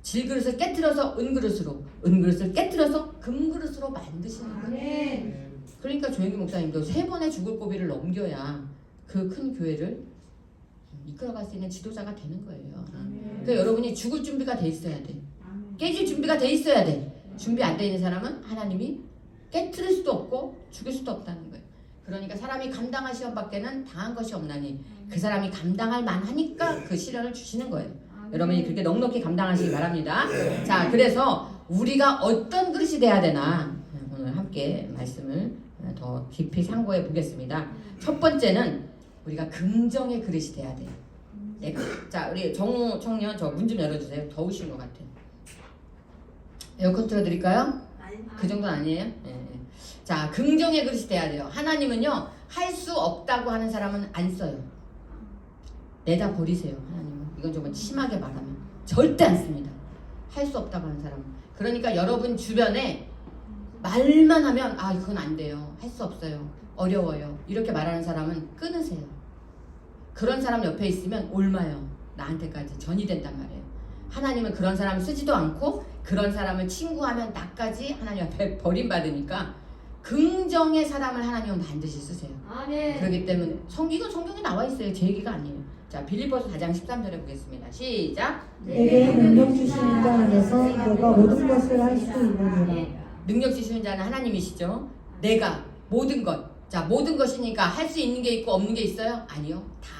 질그릇을 깨트려서 은그릇으로 은그릇을 깨트려서 금그릇으로 만드시는 거예요. 그러니까 조영기 목사님도 3번의 죽을 고비를 넘겨야 그 큰 교회를 이끌어갈 수 있는 지도자가 되는 거예요. 그러니까 여러분이 죽을 준비가 돼 있어야 돼. 깨질 준비가 돼 있어야 돼. 준비 안 돼 있는 사람은 하나님이 깨트릴 수도 없고 죽일 수도 없다는 거예요. 그러니까 사람이 감당할 시험밖에는 당한 것이 없나니 그 사람이 감당할 만하니까 그 시련을 주시는 거예요. 여러분이 그렇게 넉넉히 감당하시기 바랍니다. 자, 그래서 우리가 어떤 그릇이 돼야 되나 오늘 함께 말씀을 더 깊이 상고해 보겠습니다. 첫 번째는 우리가 긍정의 그릇이 돼야 돼요. 자, 우리 정우 청년 저 문 좀 열어주세요. 더우신 것 같아요. 에어컨 틀어드릴까요? 그 정도는 아니에요? 네. 자, 긍정의 그릇이 돼야 돼요. 하나님은요, 할 수 없다고 하는 사람은 안 써요. 내다 버리세요. 하나님은. 이건 좀 심하게 말하면 절대 안 씁니다. 할 수 없다고 하는 사람은. 그러니까 여러분 주변에 말만 하면 그건 안 돼요. 할 수 없어요. 어려워요. 이렇게 말하는 사람은 끊으세요. 그런 사람 옆에 있으면 옮아요. 나한테까지 전이 된단 말이에요. 하나님은 그런 사람 쓰지도 않고 그런 사람을 친구하면 나까지 하나님 앞에 버림받으니까 긍정의 사람을 하나님은 반드시 쓰세요. 아멘. 그렇기 때문에 이건 성경에 나와 있어요. 제 얘기가 아니에요. 자, 빌립보서 4장 13절에 보겠습니다. 시작. 내게 능력 주시는 자 안에서 내가 모든 것을 할 수 있느니라. 능력 주시는 자는 하나님이시죠. 내가 모든 것. 자, 모든 것이니까 할 수 있는 게 있고 없는 게 있어요? 아니요. 다.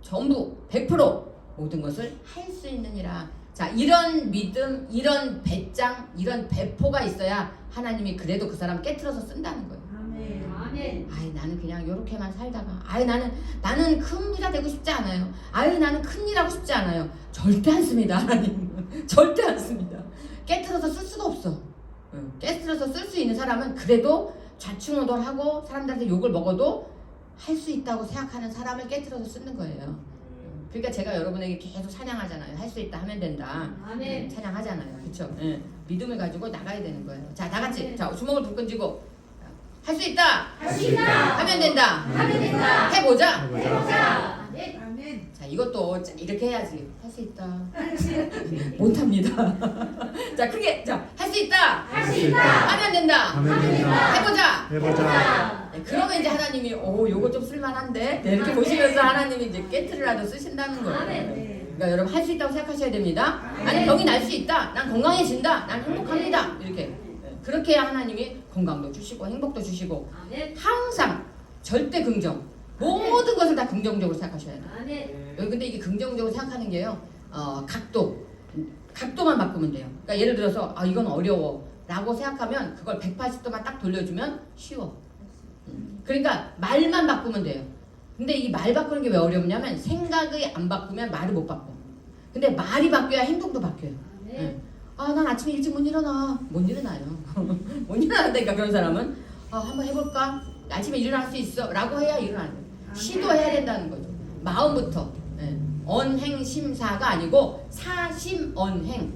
전부 100% 모든 것을 할 수 있느니라. 자, 이런 믿음, 이런 배짱, 이런 배포가 있어야 하나님이 그래도 그 사람 깨트려서 쓴다는 거예요. 아멘. 나는 그냥 요렇게만 살다가 나는 큰 부자 되고 싶지 않아요. 나는 큰일 하고 싶지 않아요. 절대 안 씁니다. 하나님은 절대 안 씁니다. 깨트려서 쓸 수가 없어. 깨트려서 쓸 수 있는 사람은 그래도 좌충우돌하고 사람들한테 욕을 먹어도 할 수 있다고 생각하는 사람을 깨트려서 쓰는 거예요. 그러니까 제가 여러분에게 계속 찬양하잖아요. 할 수 있다 하면 된다. 찬양하잖아요. 그렇죠? 믿음을 가지고 나가야 되는 거예요. 자, 다 같이 자 주먹을 불끈 쥐고 할 수 있다. 하면 된다. 해보자. 자, 이것도 이렇게 해야지. 할 수 있다. 못합니다. 자, 크게 할 수 있다. 하면 된다. 해보자. 네, 그러면 이제 하나님이 요거 좀 쓸만한데 네, 이렇게 보시면서 하나님이 이제 깨트라도 쓰신다는 거예요. 그러니까 여러분 할 수 있다고 생각하셔야 됩니다. 나는 병이 날 수 있다. 난 건강해진다. 난 행복합니다. 이렇게 그렇게 해야 하나님이 건강도 주시고 행복도 주시고 항상 절대 긍정 모든 것을 다 긍정적으로 생각하셔야 돼요. 근데 이게 긍정적으로 생각하는 게요. 각도만 바꾸면 돼요. 그러니까 예를 들어서 이건 어려워 라고 생각하면 그걸 180도만 딱 돌려주면 쉬워. 그러니까 말만 바꾸면 돼요. 근데 이 말 바꾸는 게 왜 어렵냐면 생각이 안 바꾸면 말을 못 바꿔. 근데 말이 바뀌어야 행동도 바뀌어요. 난 아침에 일찍 못 일어나. 못 일어나요. 못 일어난다니까 그런 사람은 한번 해볼까? 아침에 일어날 수 있어 라고 해야 일어나는 거예요. 시도해야 된다는 거죠. 마음부터 언행심사가 아니고 사심언행.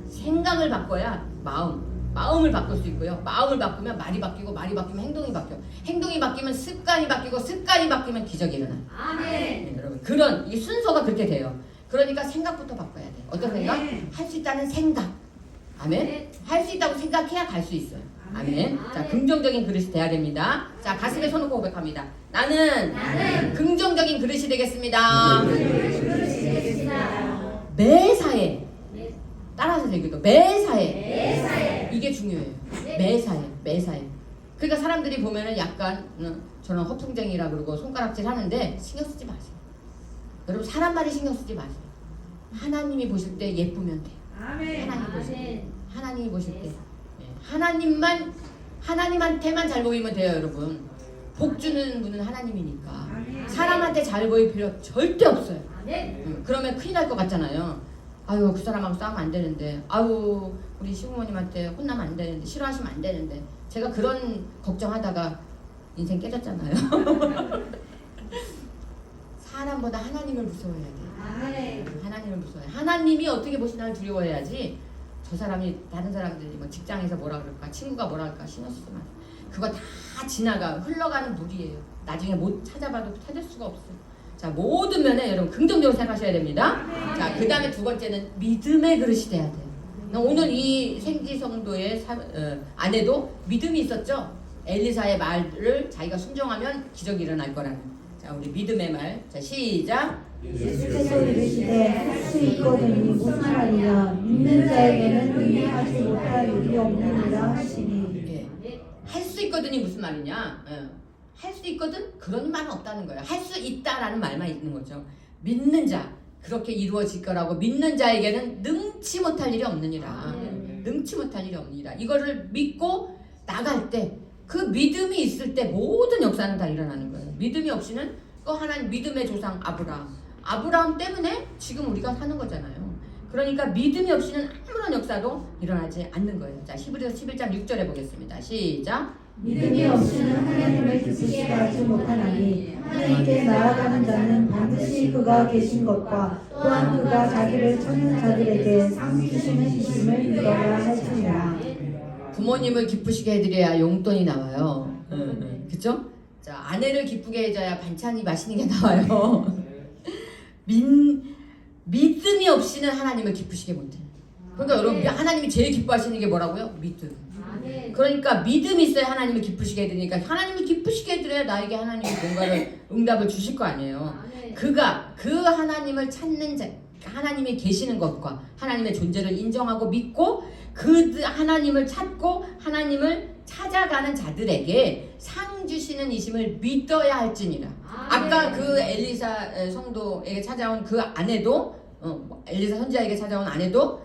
생각을 바꿔야 마음을 바꿀 수 있고요. 마음을 바꾸면 말이 바뀌고 말이 바뀌면 행동이 바뀌어. 행동이 바뀌면 습관이 바뀌고 습관이 바뀌면 기적이 일어나요. 네, 여러분 그런 이 순서가 그렇게 돼요. 그러니까 생각부터 바꿔야 돼요. 어떤 생각? 할 수 있다는 생각. 아멘. 할 수 있다고 생각해야 갈 수 있어요. 아멘. 자, 긍정적인 그릇이 돼야 됩니다. 자, 가슴에 손 놓고 고백합니다. 나는 긍정적인 그릇이 되겠습니다. 매사에 따라서 얘기도 매사에 이게 중요해요. 매사에. 그러니까 사람들이 보면은 약간 저는 허풍쟁이라 그러고 손가락질 하는데 신경 쓰지 마세요. 여러분 사람 말에 신경 쓰지 마세요. 하나님이 보실 때 예쁘면 돼요. 하나님이 보실 때 하나님한테만 잘 보이면 돼요, 여러분. 복 주는 분은 하나님이니까 사람한테 잘 보일 필요 절대 없어요. 그러면 큰일 날 것 같잖아요. 아유, 그 사람하고 싸우면 안 되는데, 아유, 우리 시부모님한테 혼나면 안 되는데, 싫어하시면 안 되는데. 제가 그런 걱정하다가 인생 깨졌잖아요. 사람보다 하나님을 무서워해야 돼요. 하나님을 무서워해. 하나님이 어떻게 보시나를 두려워해야지. 저 사람이 다른 사람들이 뭐 직장에서 뭐라 그럴까, 친구가 뭐라 할까 신경 쓰지 마세요. 그거 다 지나가 흘러가는 물이에요. 나중에 못 찾아봐도 찾을 수가 없어요. 자, 모든 면에 여러분 긍정적으로 생각하셔야 됩니다. 자, 그 다음에 두 번째는 믿음의 그릇이 돼야 돼요. 오늘 이 생지성도의 아내도 믿음이 있었죠. 엘리사의 말을 자기가 순종하면 기적이 일어날 거라는. 자, 우리 믿음의 말. 자, 시작. 예수께서 이르시되 할 수 있거든이 무슨 말이냐 믿는 자에게는 능히 하지 못할 일이 없느니라 하시니. 할 수 있거든이 무슨 말이냐? 할 수 있거든? 그런 말은 없다는 거예요. 할 수 있다라는 말만 있는 거죠. 믿는 자, 그렇게 이루어질 거라고 믿는 자에게는 능치 못할 일이 없느니라. 능치 못할 일이 없느니라. 이거를 믿고 나갈 때, 그 믿음이 있을 때 모든 역사는 다 일어나는 거예요. 믿음이 없이는 또 하나님 믿음의 조상 아브라함 때문에 지금 우리가 사는 거잖아요. 그러니까 믿음이 없이는 아무런 역사도 일어나지 않는 거예요. 자, 히브리서 11장 6절에 보겠습니다. 시작. 믿음이 없이는 하나님을 기쁘시게 하지 못하나니 하나님께 나아가는 자는 반드시 그가 계신 것과 또한 그가 자기를 찾는 자들에게 상 주시는 이심을 믿어야 할지니라. 부모님을 기쁘시게 해드려야 용돈이 나와요. 그쵸? 자, 아내를 기쁘게 해줘야 반찬이 맛있는 게 나와요. 믿음이 없이는 하나님을 기쁘시게 못해요. 그러니까 여러분 하나님이 제일 기뻐하시는 게 뭐라고요? 믿음. 그러니까 믿음이 있어야 하나님을 기쁘시게 해드리니까 하나님을 기쁘시게 해드려야 나에게 하나님이 뭔가를 응답을 주실 거 아니에요. 그가 그 하나님을 찾는 자, 하나님이 계시는 것과 하나님의 존재를 인정하고 믿고 그 하나님을 찾고 하나님을 찾아가는 자들에게 상 주시는 이심을 믿어야 할지니라. 아까 그 엘리사 성도에게 찾아온 그 아내도 엘리사 선지자에게 찾아온 아내도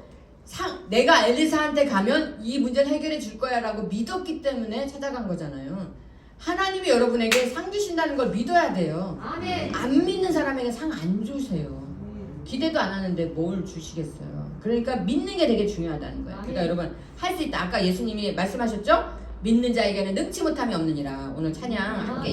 내가 엘리사한테 가면 이 문제를 해결해 줄 거야 라고 믿었기 때문에 찾아간 거잖아요. 하나님이 여러분에게 상 주신다는 걸 믿어야 돼요. 안 믿는 사람에게 상 안 주세요. 기대도 안 하는데 뭘 주시겠어요. 그러니까 믿는 게 되게 중요하다는 거예요. 그러니까 여러분 할 수 있다. 아까 예수님이 말씀하셨죠? 믿는 자에게는 능치 못함이 없느니라. 오늘 찬양 함께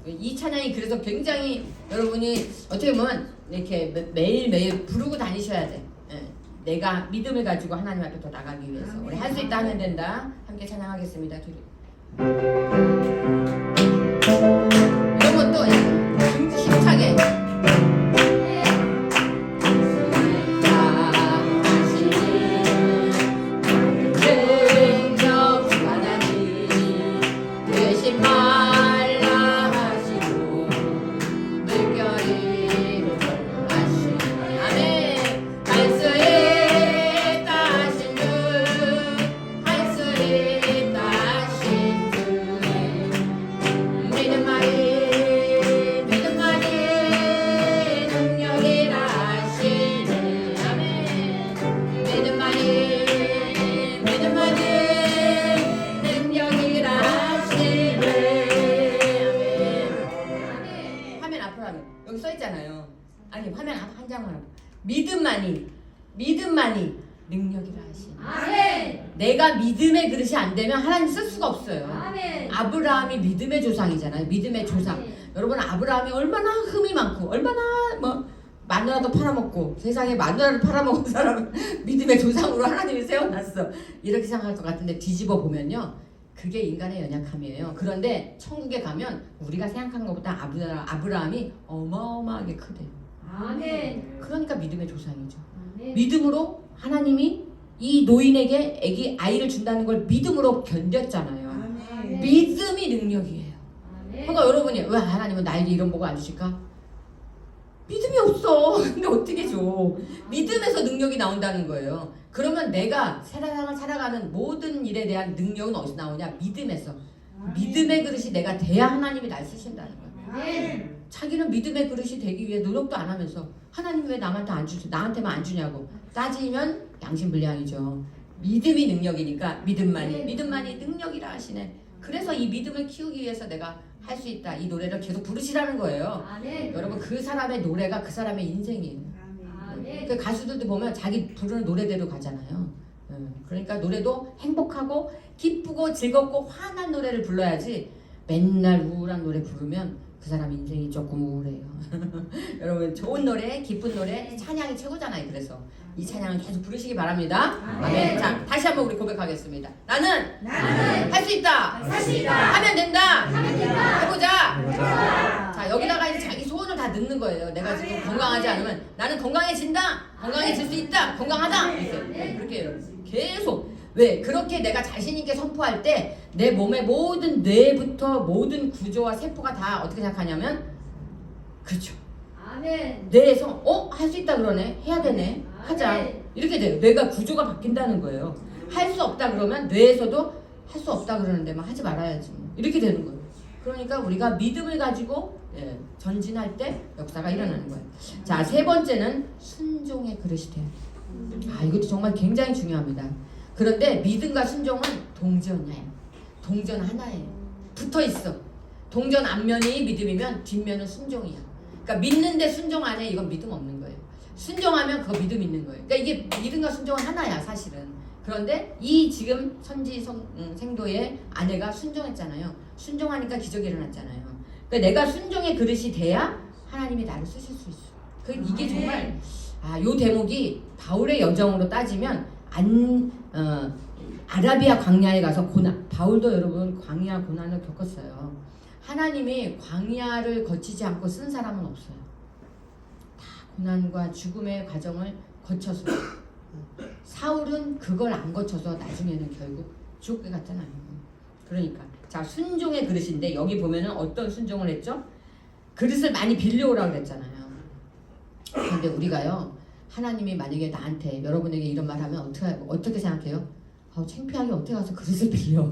이 찬양이 그래서 굉장히 여러분이 어떻게 보면 이렇게 매일매일 부르고 다니셔야 돼. 예. 내가 믿음을 가지고 하나님 앞에 더 나가기 위해서 우리 할 수 있다 하면 된다. 함께 찬양하겠습니다. 이런 것도 힘차게 여기 써 있잖아요. 아니 화면 한 장만 믿음만이 능력이라 하시니. 아멘. 내가 믿음의 그릇이 안 되면 하나님 쓸 수가 없어요. 아멘. 아브라함이 믿음의 조상이잖아요. 믿음의 조상. 아멘. 여러분 아브라함이 얼마나 흠이 많고 얼마나 뭐 마누라도 팔아먹고 세상에 마누라를 팔아먹은 사람을 믿음의 조상으로 하나님이 세워놨어. 이렇게 생각할 것 같은데 뒤집어 보면요. 그게 인간의 연약함이에요. 그런데 천국에 가면 우리가 생각하는 것보다 아브라함이 어마어마하게 크대요. 아멘. 그러니까 믿음의 조상이죠. 아멘. 믿음으로 하나님이 이 노인에게 아이를 준다는 걸 믿음으로 견뎠잖아요. 아멘. 믿음이 능력이에요. 아멘. 그러니까 여러분이 왜 하나님은 나에게 이런 복을 안 주실까? 믿음이 없어. 근데 어떻게 줘? 믿음에서 능력이 나온다는 거예요. 그러면 내가 세상을 살아가는 모든 일에 대한 능력은 어디서 나오냐? 믿음에서. 믿음의 그릇이 내가 돼야 하나님이 날 쓰신다는 거예요. 아멘. 자기는 믿음의 그릇이 되기 위해 노력도 안 하면서 하나님 왜 나한테만 안 주냐고 따지면 양심불량이죠. 믿음이 능력이니까 믿음만이 능력이라 하시네. 그래서 이 믿음을 키우기 위해서 내가 할 수 있다. 이 노래를 계속 부르시라는 거예요. 아멘. 여러분 그 사람의 노래가 그 사람의 인생이에요. 아멘. 그 가수들도 보면 자기 부르는 노래대로 가잖아요. 그러니까 노래도 행복하고 기쁘고 즐겁고 환한 노래를 불러야지 맨날 우울한 노래 부르면 그 사람 인생이 조금 우울해요. 여러분 좋은 노래, 기쁜 노래, 찬양이 최고잖아요. 그래서 이 찬양을 계속 부르시기 바랍니다. 아멘. 자, 다시 한번 우리 고백하겠습니다. 나는 할 수 있다. 할 수 있다. 하면 된다. 하면 된다. 해보자. 자, 여기다가 이제 자기 소원을 다 넣는 거예요. 내가 지금 건강하지 않으면 나는 건강해진다. 건강해질 수 있다. 건강하다. 이렇게. 그렇게 여러분. 계속. 왜? 그렇게 내가 자신 있게 선포할 때 내 몸의 모든 뇌부터 모든 구조와 세포가 다 어떻게 생각하냐면 그렇죠. 아멘. 뇌에서 할 수 있다 그러네. 해야 되네. 하자. 이렇게 돼요. 뇌가 구조가 바뀐다는 거예요. 할 수 없다 그러면 뇌에서도 할 수 없다 그러는데 막 하지 말아야지. 이렇게 되는 거예요. 그러니까 우리가 믿음을 가지고 전진할 때 역사가 일어나는 거예요. 자, 세 번째는 순종의 그릇이 돼요. 이것도 정말 굉장히 중요합니다. 그런데 믿음과 순종은 동전이에요. 동전 하나예요. 붙어 있어. 동전 앞면이 믿음이면 뒷면은 순종이야. 그러니까 믿는데 순종 안 해. 이건 믿음 없는 거예요. 순종하면 그거 믿음 있는 거예요. 그러니까 이게 믿음과 순종은 하나야 사실은. 그런데 이 지금 생도의 아내가 순종했잖아요. 순종하니까 기적이 일어났잖아요. 그러니까 내가 순종의 그릇이 돼야 하나님이 나를 쓰실 수 있어. 이게 정말 요 대목이 바울의 여정으로 따지면 아라비아 광야에 가서 바울도 여러분 광야 고난을 겪었어요. 하나님이 광야를 거치지 않고 쓴 사람은 없어요. 다 고난과 죽음의 과정을 거쳐서 사울은 그걸 안 거쳐서 나중에는 결국 지옥에 갔잖아요. 그러니까 자 순종의 그릇인데 여기 보면은 어떤 순종을 했죠? 그릇을 많이 빌려오라고 그랬잖아요. 근데 우리가요 하나님이 만약에 나한테 여러분에게 이런 말 하면 어떻게 생각해요? 창피하게 어떻게 가서 그릇을 빌려.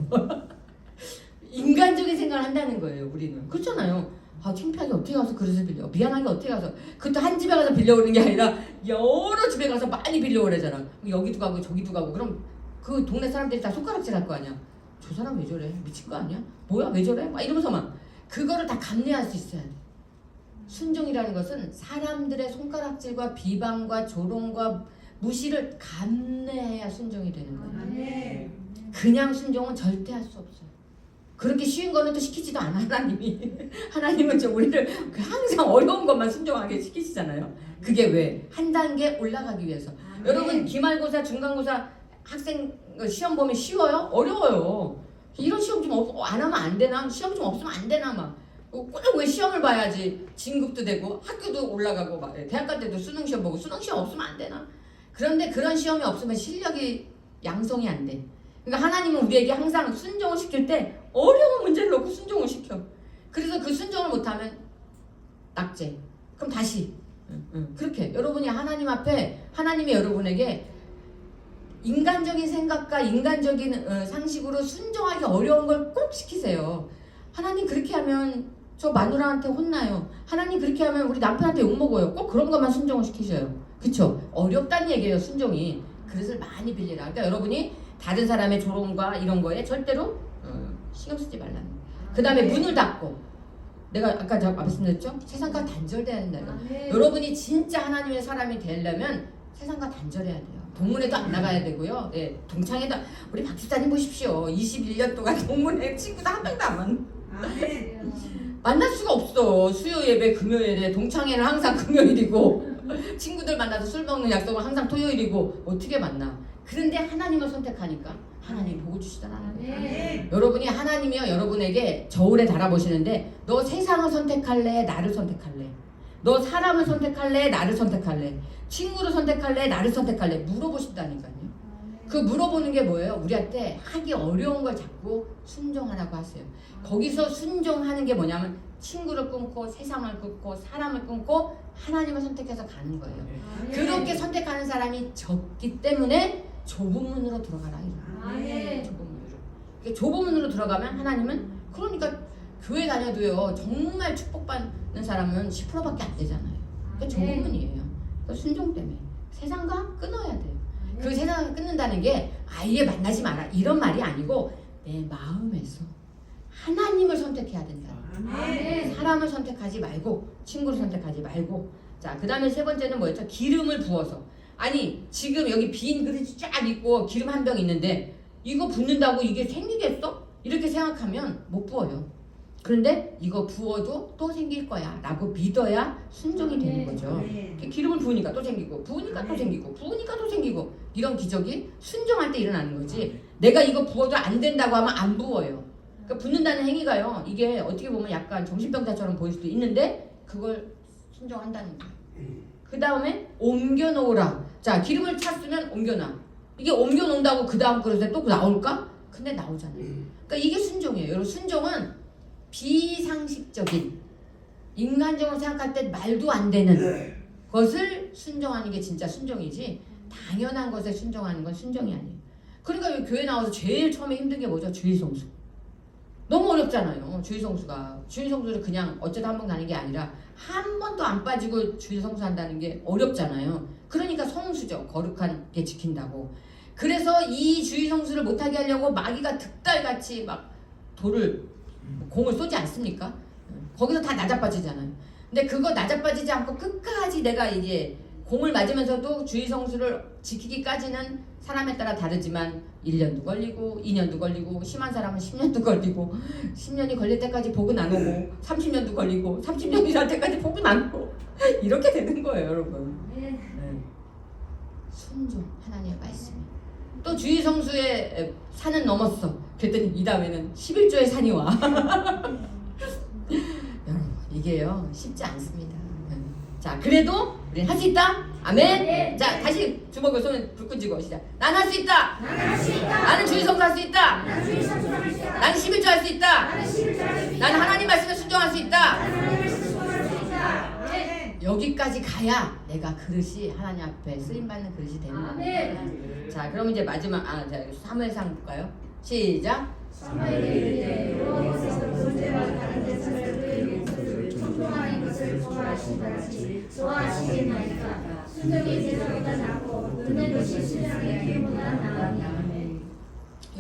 인간적인 생각을 한다는 거예요 우리는. 그렇잖아요. 창피하게 어떻게 가서 그릇을 빌려. 미안하게 어떻게 가서. 그것도 한 집에 가서 빌려오는 게 아니라 여러 집에 가서 많이 빌려오래잖아. 여기도 가고 저기도 가고. 그럼 그 동네 사람들이 다 손가락질 할 거 아니야. 저 사람 왜 저래? 미친 거 아니야? 뭐야 왜 저래? 막 이러면서 막 그거를 다 감내할 수 있어야 돼. 순종이라는 것은 사람들의 손가락질과 비방과 조롱과 무시를 감내해야 순종이 되는 거예요. 그냥 순종은 절대 할 수 없어요. 그렇게 쉬운 거는 또 시키지도 않아 하나님이. 하나님은 우리를 항상 어려운 것만 순종하게 시키시잖아요. 그게 왜? 한 단계 올라가기 위해서. 여러분 기말고사, 중간고사 학생 시험 보면 쉬워요? 어려워요. 이런 시험 좀 안 하면 안 되나? 시험 좀 없으면 안 되나? 막 꼭 왜 시험을 봐야지? 진급도 되고 학교도 올라가고 막 대학 갈 때도 수능 시험 보고 수능 시험 없으면 안 되나? 그런데 그런 시험이 없으면 실력이 양성이 안 돼. 그러니까 하나님은 우리에게 항상 순종을 시킬 때 어려운 문제를 놓고 순종을 시켜. 그래서 그 순종을 못하면 낙제. 그럼 다시. 그렇게 여러분이 하나님 앞에 하나님이 여러분에게 인간적인 생각과 인간적인 상식으로 순종하기 어려운 걸 꼭 시키세요. 하나님 그렇게 하면 저 마누라한테 혼나요. 하나님 그렇게 하면 우리 남편한테 욕먹어요. 꼭 그런 것만 순종을 시키셔요. 그쵸? 어렵다는 얘기예요, 순종이. 그릇을 많이 빌리라. 그러니까 여러분이 다른 사람의 조롱과 이런 거에 절대로 신경 쓰지 말라는 거예요. 그 다음에 문을 닫고, 내가 아까 말씀드렸죠? 세상과 단절돼야 된다. 여러분이 진짜 하나님의 사람이 되려면 세상과 단절해야 돼요. 동문회도 안 나가야 되고요. 네, 동창회도. 우리 박 집사님 보십시오. 21년 동안 동문회 친구도 한 명도 안 만날 수가 없어. 수요 예배 금요일에, 동창회는 항상 금요일이고 친구들 만나서 술 먹는 약속은 항상 토요일이고 어떻게 만나? 그런데 하나님을 선택하니까 하나님 복을 주시잖아요. 여러분이 하나님이요 여러분에게 저울에 달아보시는데 너 세상을 선택할래? 나를 선택할래? 너 사람을 선택할래? 나를 선택할래? 친구를 선택할래? 나를 선택할래? 물어보신다니까요. 그 물어보는 게 뭐예요? 우리한테 하기 어려운 걸 자꾸 순종하라고 하세요. 거기서 순종하는 게 뭐냐면 친구를 끊고 세상을 끊고 사람을 끊고 하나님을 선택해서 가는 거예요. 그렇게 선택하는 사람이 적기 때문에 좁은 문으로 들어가라. 좁은 문으로. 좁은 문으로 들어가면 하나님은 그러니까 교회 다녀도요 정말 축복받는 사람은 10%밖에 안 되잖아요. 그러니까 좁은 문이에요. 순종 때문에 세상과 끊어야 돼요. 그 세상을 끊는다는 게 아예 만나지 마라 이런 말이 아니고 내 마음에서 하나님을 선택해야 된다. 사람을 선택하지 말고 친구를 선택하지 말고. 자, 그 다음에 세 번째는 뭐였죠? 기름을 부어서. 아니 지금 여기 빈 그릇이 쫙 있고 기름 한 병 있는데 이거 붓는다고 이게 생기겠어? 이렇게 생각하면 못 부어요. 그런데 이거 부어도 또 생길 거야 라고 믿어야 순종이 되는 거죠. 기름을 부으니까 또 생기고 부으니까 또 생기고 부으니까 또 생기고 이런 기적이 순종할 때 일어나는 거지. 내가 이거 부어도 안 된다고 하면 안 부어요. 그러니까 붓는다는 행위가요 이게 어떻게 보면 약간 정신병자처럼 보일 수도 있는데 그걸 순종한다는 거예요. 그 다음에 옮겨놓으라. 자, 기름을 찼으면 옮겨놔. 이게 옮겨놓는다고 그 다음 그릇에 또 나올까? 근데 나오잖아요. 그러니까 이게 순종이에요. 여러분 순종은 비상식적인 인간적으로 생각할 때 말도 안 되는 것을 순종하는 게 진짜 순종이지 당연한 것에 순종하는 건 순종이 아니에요. 그러니까 여기 교회 나와서 제일 처음에 힘든 게 뭐죠? 주일성수. 너무 어렵잖아요. 주일성수가. 주일성수를 그냥 어쩌다 한 번 가는 게 아니라 한 번도 안 빠지고 주일성수 한다는 게 어렵잖아요. 그러니까 성수죠. 거룩한 게 지킨다고. 그래서 이 주일성수를 못하게 하려고 마귀가 득달같이 막 돌을 공을 쏘지 않습니까? 거기서 다 나자빠지잖아요. 근데 그거 나자빠지지 않고 끝까지 내가 이제 공을 맞으면서도 주의성수를 지키기까지는 사람에 따라 다르지만 1년도 걸리고 2년도 걸리고 심한 사람은 10년도 걸리고 10년이 걸릴 때까지 복은 안 오고 30년도 걸리고 30년이 될 때까지 복은 안 오고 이렇게 되는 거예요 여러분. 네. 순종 하나님의 말씀이. 또 주의성수의 산은 넘었어. 그랬더니 이 다음에는 11조의 산이 와. 여러분 이게요 쉽지 않습니다. 자 그래도 우리는 할 수 있다. 아멘. 네. 자 다시 주먹을 손을 불 끄지고 시작. 난 할 수 있다. 나는 주의성수 할 수 있다. 나는 11조 할 수 있다. 나는 하나님 말씀에 순종할 수 있다. 여기까지 가야 내가 그릇이 하나님 앞에 쓰임받는 그릇이 되는 겁니다. 자 그럼 이제 마지막 자, 사무엘상 볼까요? 시작. 사무엘이 여호와께서 존재와 다른 대상을 그에게 청종하는 것을 좋아하신 같이 좋아하시겠나이까. 순종이 제사보다 낫고 듣는 것이 신앙의 기름보다 나으니.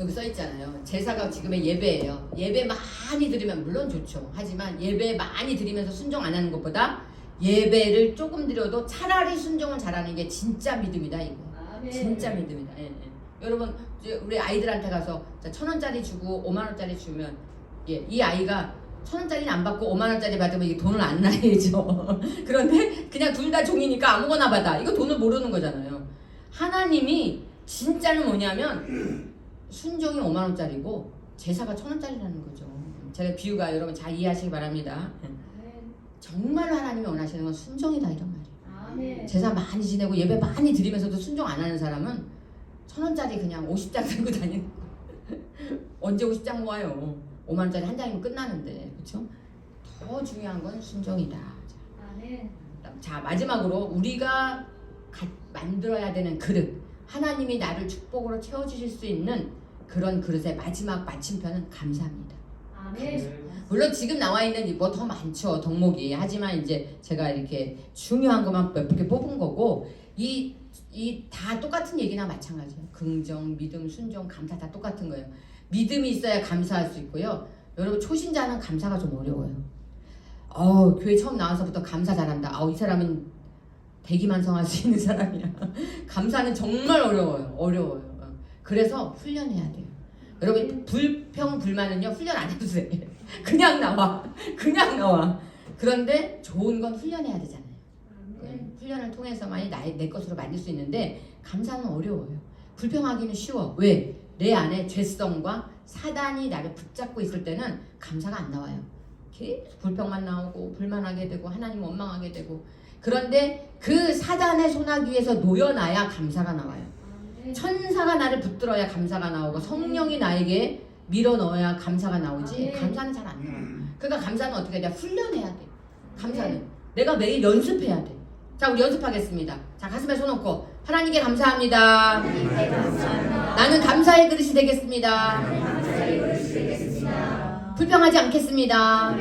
여기 써 있잖아요. 제사가 지금의 예배예요. 예배 많이 드리면 물론 좋죠. 하지만 예배 많이 드리면서 순종 안 하는 것보다 예배를 조금 드려도 차라리 순종을 잘하는 게 진짜 믿음이다 이거. 진짜 믿음이다. 예, 예. 여러분 이제 우리 아이들한테 가서 1,000원짜리 주고 5만원짜리 주면 이 아이가 1,000원짜리는 안 받고 5만원짜리 받으면 이게 돈을 안 나야죠. 그런데 그냥 둘 다 종이니까 아무거나 받아. 이거 돈을 모르는 거잖아요. 하나님이 진짜는 뭐냐면 순종이 5만원짜리고 제사가 1,000원짜리라는 거죠. 제가 비유가 여러분 잘 이해하시기 바랍니다. 정말로 하나님이 원하시는 건 순종이다 이런 말이에요. 제사 많이 지내고 예배 많이 드리면서도 순종 안 하는 사람은 1,000원짜리 그냥 50장 들고 다니는 거예요. 언제 50장 모아요. 5만원짜리 한 장이면 끝나는데 그렇죠? 더 중요한 건 순종이다. 자 마지막으로 우리가 만들어야 되는 그릇, 하나님이 나를 축복으로 채워주실 수 있는 그런 그릇의 마지막 마침표는 감사합니다. 물론 지금 나와 있는 뭐 더 많죠 덕목이. 하지만 이제 제가 이렇게 중요한 것만 몇 개 뽑은 거고 이 다 똑같은 얘기나 마찬가지예요. 긍정, 믿음, 순종, 감사 다 똑같은 거예요. 믿음이 있어야 감사할 수 있고요. 여러분 초신자는 감사가 좀 어려워요. 교회 처음 나와서부터 감사 잘한다. 이 사람은 대기만성할 수 있는 사람이야. 감사는 정말 어려워요. 그래서 훈련해야 돼요. 여러분 불평 불만은요 훈련 안 해도 돼. 그냥 나와. 그런데 좋은 건 훈련해야 되잖아요. 훈련을 통해서만이 내 것으로 만들 수 있는데 감사는 어려워요. 불평하기는 쉬워. 왜? 내 안에 죄성과 사단이 나를 붙잡고 있을 때는 감사가 안 나와요. 계속 불평만 나오고 불만하게 되고 하나님 원망하게 되고. 그런데 그 사단의 손아귀에서 놓여놔야 감사가 나와요. 천사가 나를 붙들어야 감사가 나오고 성령이 나에게 밀어넣어야 감사가 나오지. 감사는 잘 안 나와요. 그러니까 감사는 어떻게 해야 돼? 훈련해야 돼. 감사는 내가 매일 연습해야 돼. 자 우리 연습하겠습니다. 자 가슴에 손 얹고 하나님께 감사합니다. 나는 감사의 그릇이 되겠습니다. 불평하지 않겠습니다.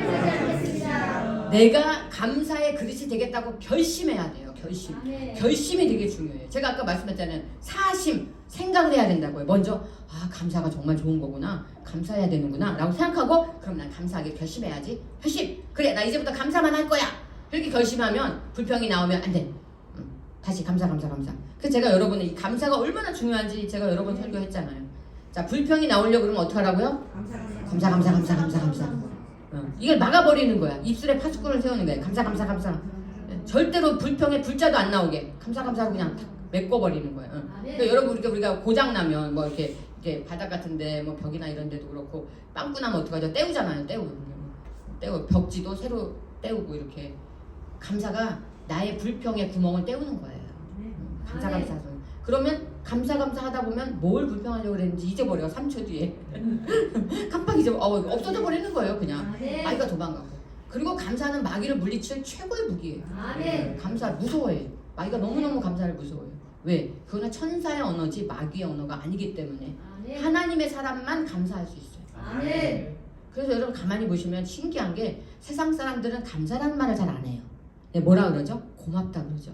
내가 감사의 그릇이 되겠다고 결심해야 돼요. 결심이 되게 중요해요. 제가 아까 말씀했잖아요. 생각을 해야 된다고요. 먼저 감사가 정말 좋은 거구나. 감사해야 되는구나 라고 생각하고 그럼 난 감사하게 결심해야지. 그래 나 이제부터 감사만 할 거야. 이렇게 결심하면 불평이 나오면 안 돼. 다시 감사. 그래서 제가 여러분의 이 감사가 얼마나 중요한지 제가 여러 번 설교했잖아요. 자 불평이 나오려고 그러면 어떻게 하라고요? 감사. 이걸 막아버리는 거야. 입술에 파수꾼을 세우는 거야. 감사. 절대로 불평에 불자도 안 나오게 감사로 그냥 탁 메꿔버리는 거야. 그러니까 여러분 우리가 고장 나면 뭐 이렇게 바닥 같은데 뭐 벽이나 이런 데도 그렇고 빵꾸 나면 어떡하죠? 떼우잖아요. 떼우 벽지도 새로 떼우고 이렇게. 감사가 나의 불평의 구멍을 떼우는 거예요. 감사. 그러면 감사 하다 보면 뭘 불평하려고 그랬는지 잊어버려. 3초 뒤에 깜빡 없어져 버리는 거예요. 그냥 마귀가 도망가고. 그리고 감사는 마귀를 물리칠 최고의 무기예요. 감사 무서워해. 마귀가 너무너무 감사를 무서워요. 왜? 그거는 천사의 언어지 마귀의 언어가 아니기 때문에 하나님의 사람만 감사할 수 있어요. 그래서 여러분 가만히 보시면 신기한 게 세상 사람들은 감사라는 말을 잘 안 해요. 뭐라 그러죠? 고맙다 그러죠.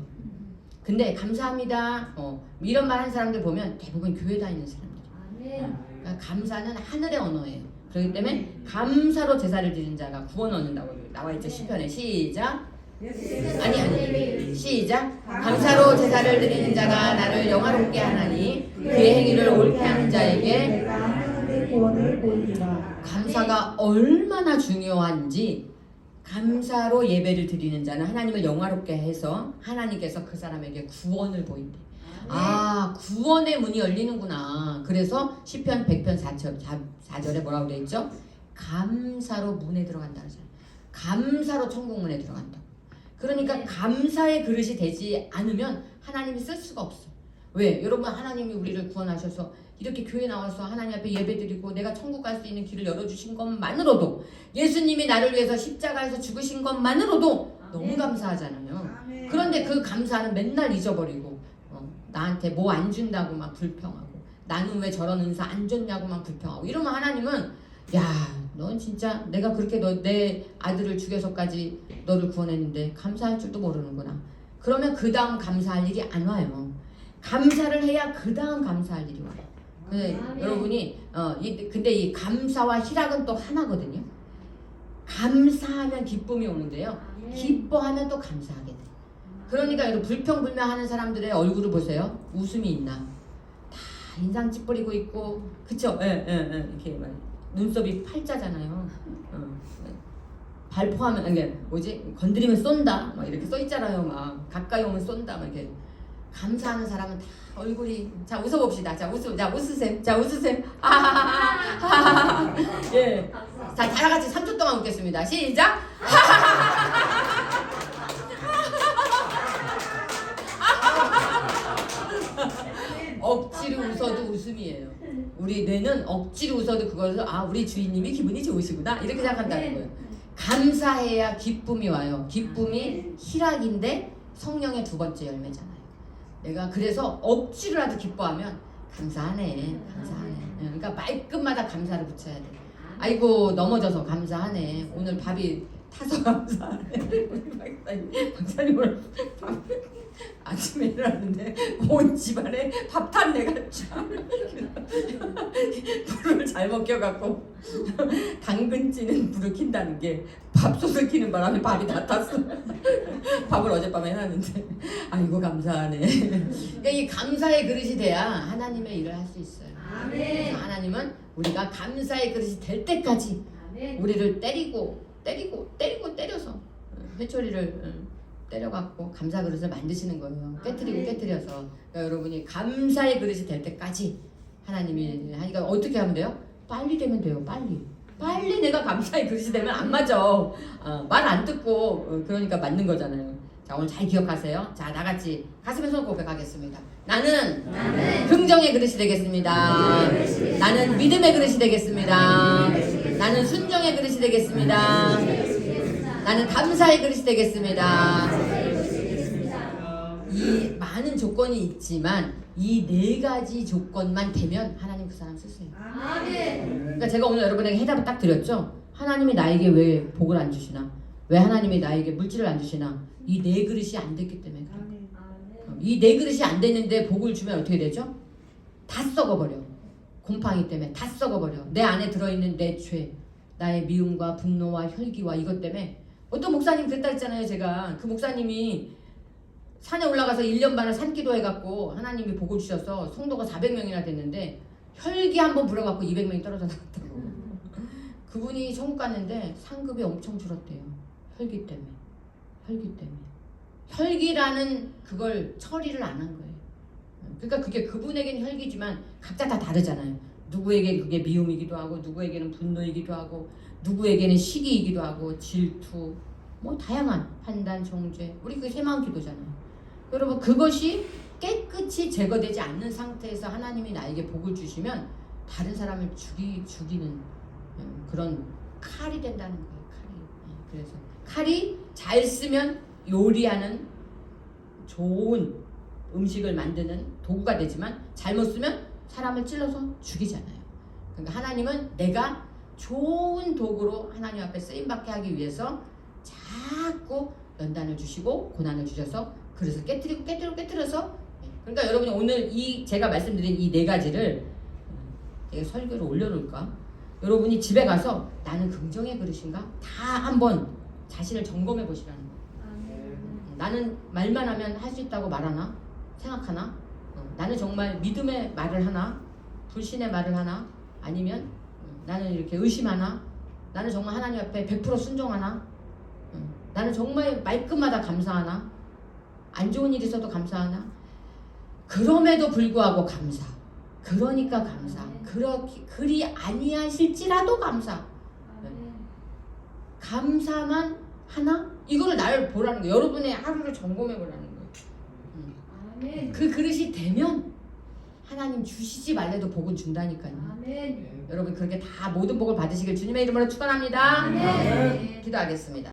근데 감사합니다 이런 말 하는 사람들 보면 대부분 교회 다니는 사람들이에요. 그러니까 감사는 하늘의 언어예요. 그렇기 때문에 감사로 제사를 드리는 자가 구원 얻는다고 나와있죠. 시편에 시작. 시작. 감사로 제사를 드리는 자가 나를 영화롭게 하나니 그의 행위를 옳게 하는 자에게 구원을 보이리라. 감사가 얼마나 중요한지. 감사로 예배를 드리는 자는 하나님을 영화롭게 해서 하나님께서 그 사람에게 구원을 보인대. 구원의 문이 열리는구나. 그래서 시편 100편 4절에 뭐라고 되어 있죠? 감사로 문에 들어간다는 잖아요. 감사로 천국 문에 들어간다. 그러니까 감사의 그릇이 되지 않으면 하나님이 쓸 수가 없어. 왜? 여러분 하나님이 우리를 구원하셔서 이렇게 교회 나와서 하나님 앞에 예배드리고 내가 천국 갈 수 있는 길을 열어주신 것만으로도 예수님이 나를 위해서 십자가에서 죽으신 것만으로도 너무 감사하잖아요. 그런데 그 감사는 맨날 잊어버리고 나한테 뭐 안 준다고 막 불평하고 나는 왜 저런 은사 안 줬냐고 막 불평하고 이러면 하나님은 넌 진짜 내가 그렇게 내 아들을 죽여서까지 너를 구원했는데 감사할 줄도 모르는구나. 그러면 그 다음 감사할 일이 안 와요. 감사를 해야 그 다음 감사할 일이 와요. 근데 아멘. 여러분이 근데 이 감사와 희락은 또 하나거든요. 감사하면 기쁨이 오는데요. 아멘. 기뻐하면 또 감사하게 돼. 그러니까 여러분 불평불명하는 사람들의 얼굴을 보세요. 웃음이 있나? 다 인상 찌푸리고 있고, 그쵸? 이렇게 막 눈썹이 팔자잖아요. 발포하면 이게 뭐지? 건드리면 쏜다. 막 이렇게 써 있잖아요. 막 가까이 오면 쏜다. 막 이렇게 감사하는 사람은 다 얼굴이 자 웃어봅시다. 자 웃으세요. 자 웃으세요. 하하하하. 예. 자 다 같이 3초 동안 웃겠습니다. 시작. 억지로 웃어도 웃음이에요. 우리 뇌는 억지로 웃어도 그것을 우리 주인님이 기분이 좋으시구나 이렇게 생각한다는 거예요. 감사해야 기쁨이 와요. 기쁨이 희락인데 성령의 두 번째 열매잖아요. 내가 그래서 억지로라도 기뻐하면 감사하네. 그러니까 말끝마다 감사를 붙여야 돼. 아이고 넘어져서 감사하네. 오늘 밥이 타서 감사하네. 박사님 오늘 아침에 일어났는데 온 집안에 밥 탄 내가 불을 잘못 껴갖고 당근 찌는 불을 킨다는 게 밥솥을 키는 바람에 밥이 다 탔어. 밥을 어젯밤에 해놨는데 아이고 감사하네. 그러니까 이 감사의 그릇이 돼야 하나님의 일을 할 수 있어요. 아멘. 하나님은 우리가 감사의 그릇이 될 때까지 아멘. 우리를 때려서 회초리를 때려갖고 감사 그릇을 만드시는 거예요. 깨트려서. 그러니까 여러분이 감사의 그릇이 될 때까지 하나님이 하니까 어떻게 하면 돼요? 빨리 되면 돼요. 빨리 내가 감사의 그릇이 되면 안 맞아. 말 안 듣고 그러니까 맞는 거잖아요. 자 오늘 잘 기억하세요. 자 다같이 가슴에 손 고백하겠습니다. 나는 긍정의 그릇이 되겠습니다. 나는 믿음의 그릇이 되겠습니다. 나는 순종의 그릇이 되겠습니다. 나는 감사의 그릇이 되겠습니다. 이 많은 조건이 있지만 이 네 가지 조건만 되면 하나님 그 사람 쓰세요. 아멘. 그러니까 제가 오늘 여러분에게 해답을 딱 드렸죠. 하나님이 나에게 왜 복을 안 주시나? 왜 하나님이 나에게 물질을 안 주시나? 이 네 그릇이 안 됐기 때문에 그래요. 이 네 그릇이 안 됐는데 복을 주면 어떻게 되죠? 다 썩어버려. 곰팡이 때문에 다 썩어버려. 내 안에 들어있는 내 죄, 나의 미움과 분노와 혈기와 이것 때문에 어떤 목사님 그랬다 했잖아요. 제가 그 목사님이 산에 올라가서 1년 반을 산기도 해갖고 하나님이 복을 주셔서 성도가 400명이나 됐는데 혈기 한번 불어갖고 200명이 떨어져 나갔다고. 그분이 천국 갔는데 상급이 엄청 줄었대요. 혈기 때문에. 혈기라는 그걸 처리를 안 한 거예요. 그러니까 그게 그분에게는 혈기지만 각자 다 다르잖아요. 누구에게는 그게 미움이기도 하고 누구에게는 분노이기도 하고 누구에게는 시기이기도 하고 질투 뭐 다양한 판단, 정죄 우리 그게 새마음 기도잖아요. 여러분 그것이 깨끗이 제거되지 않는 상태에서 하나님이 나에게 복을 주시면 다른 사람을 죽이는 그런 칼이 된다는 거예요. 그래서 칼이 잘 쓰면 요리하는 좋은 음식을 만드는 도구가 되지만 잘못 쓰면 사람을 찔러서 죽이잖아요. 그러니까 하나님은 내가 좋은 도구로 하나님 앞에 쓰임받게 하기 위해서 자꾸 연단을 주시고 고난을 주셔서 그릇을 깨뜨려서 그러니까 여러분이 오늘 이 제가 말씀드린 이 네 가지를 제가 설교를 올려놓을까? 여러분이 집에 가서 나는 긍정의 그릇인가? 다 한번 자신을 점검해 보시라는 거예요. 나는 말만 하면 할 수 있다고 말하나? 생각하나? 나는 정말 믿음의 말을 하나? 불신의 말을 하나? 아니면 나는 이렇게 의심하나? 나는 정말 하나님 앞에 100% 순종하나? 나는 정말 말끝마다 감사하나? 안 좋은 일이 있어도 감사하나? 그럼에도 불구하고 감사. 그러니까 감사. 그리 아니하실지라도 감사. 감사만 하나? 이거를 나를 보라는 거예요. 여러분의 하루를 점검해 보라는 거예요. 그 그릇이 되면 하나님 주시지 말래도 복은 준다니까요. 아멘. 여러분 그렇게 다 모든 복을 받으시길 주님의 이름으로 축원합니다. 아멘. 기도하겠습니다.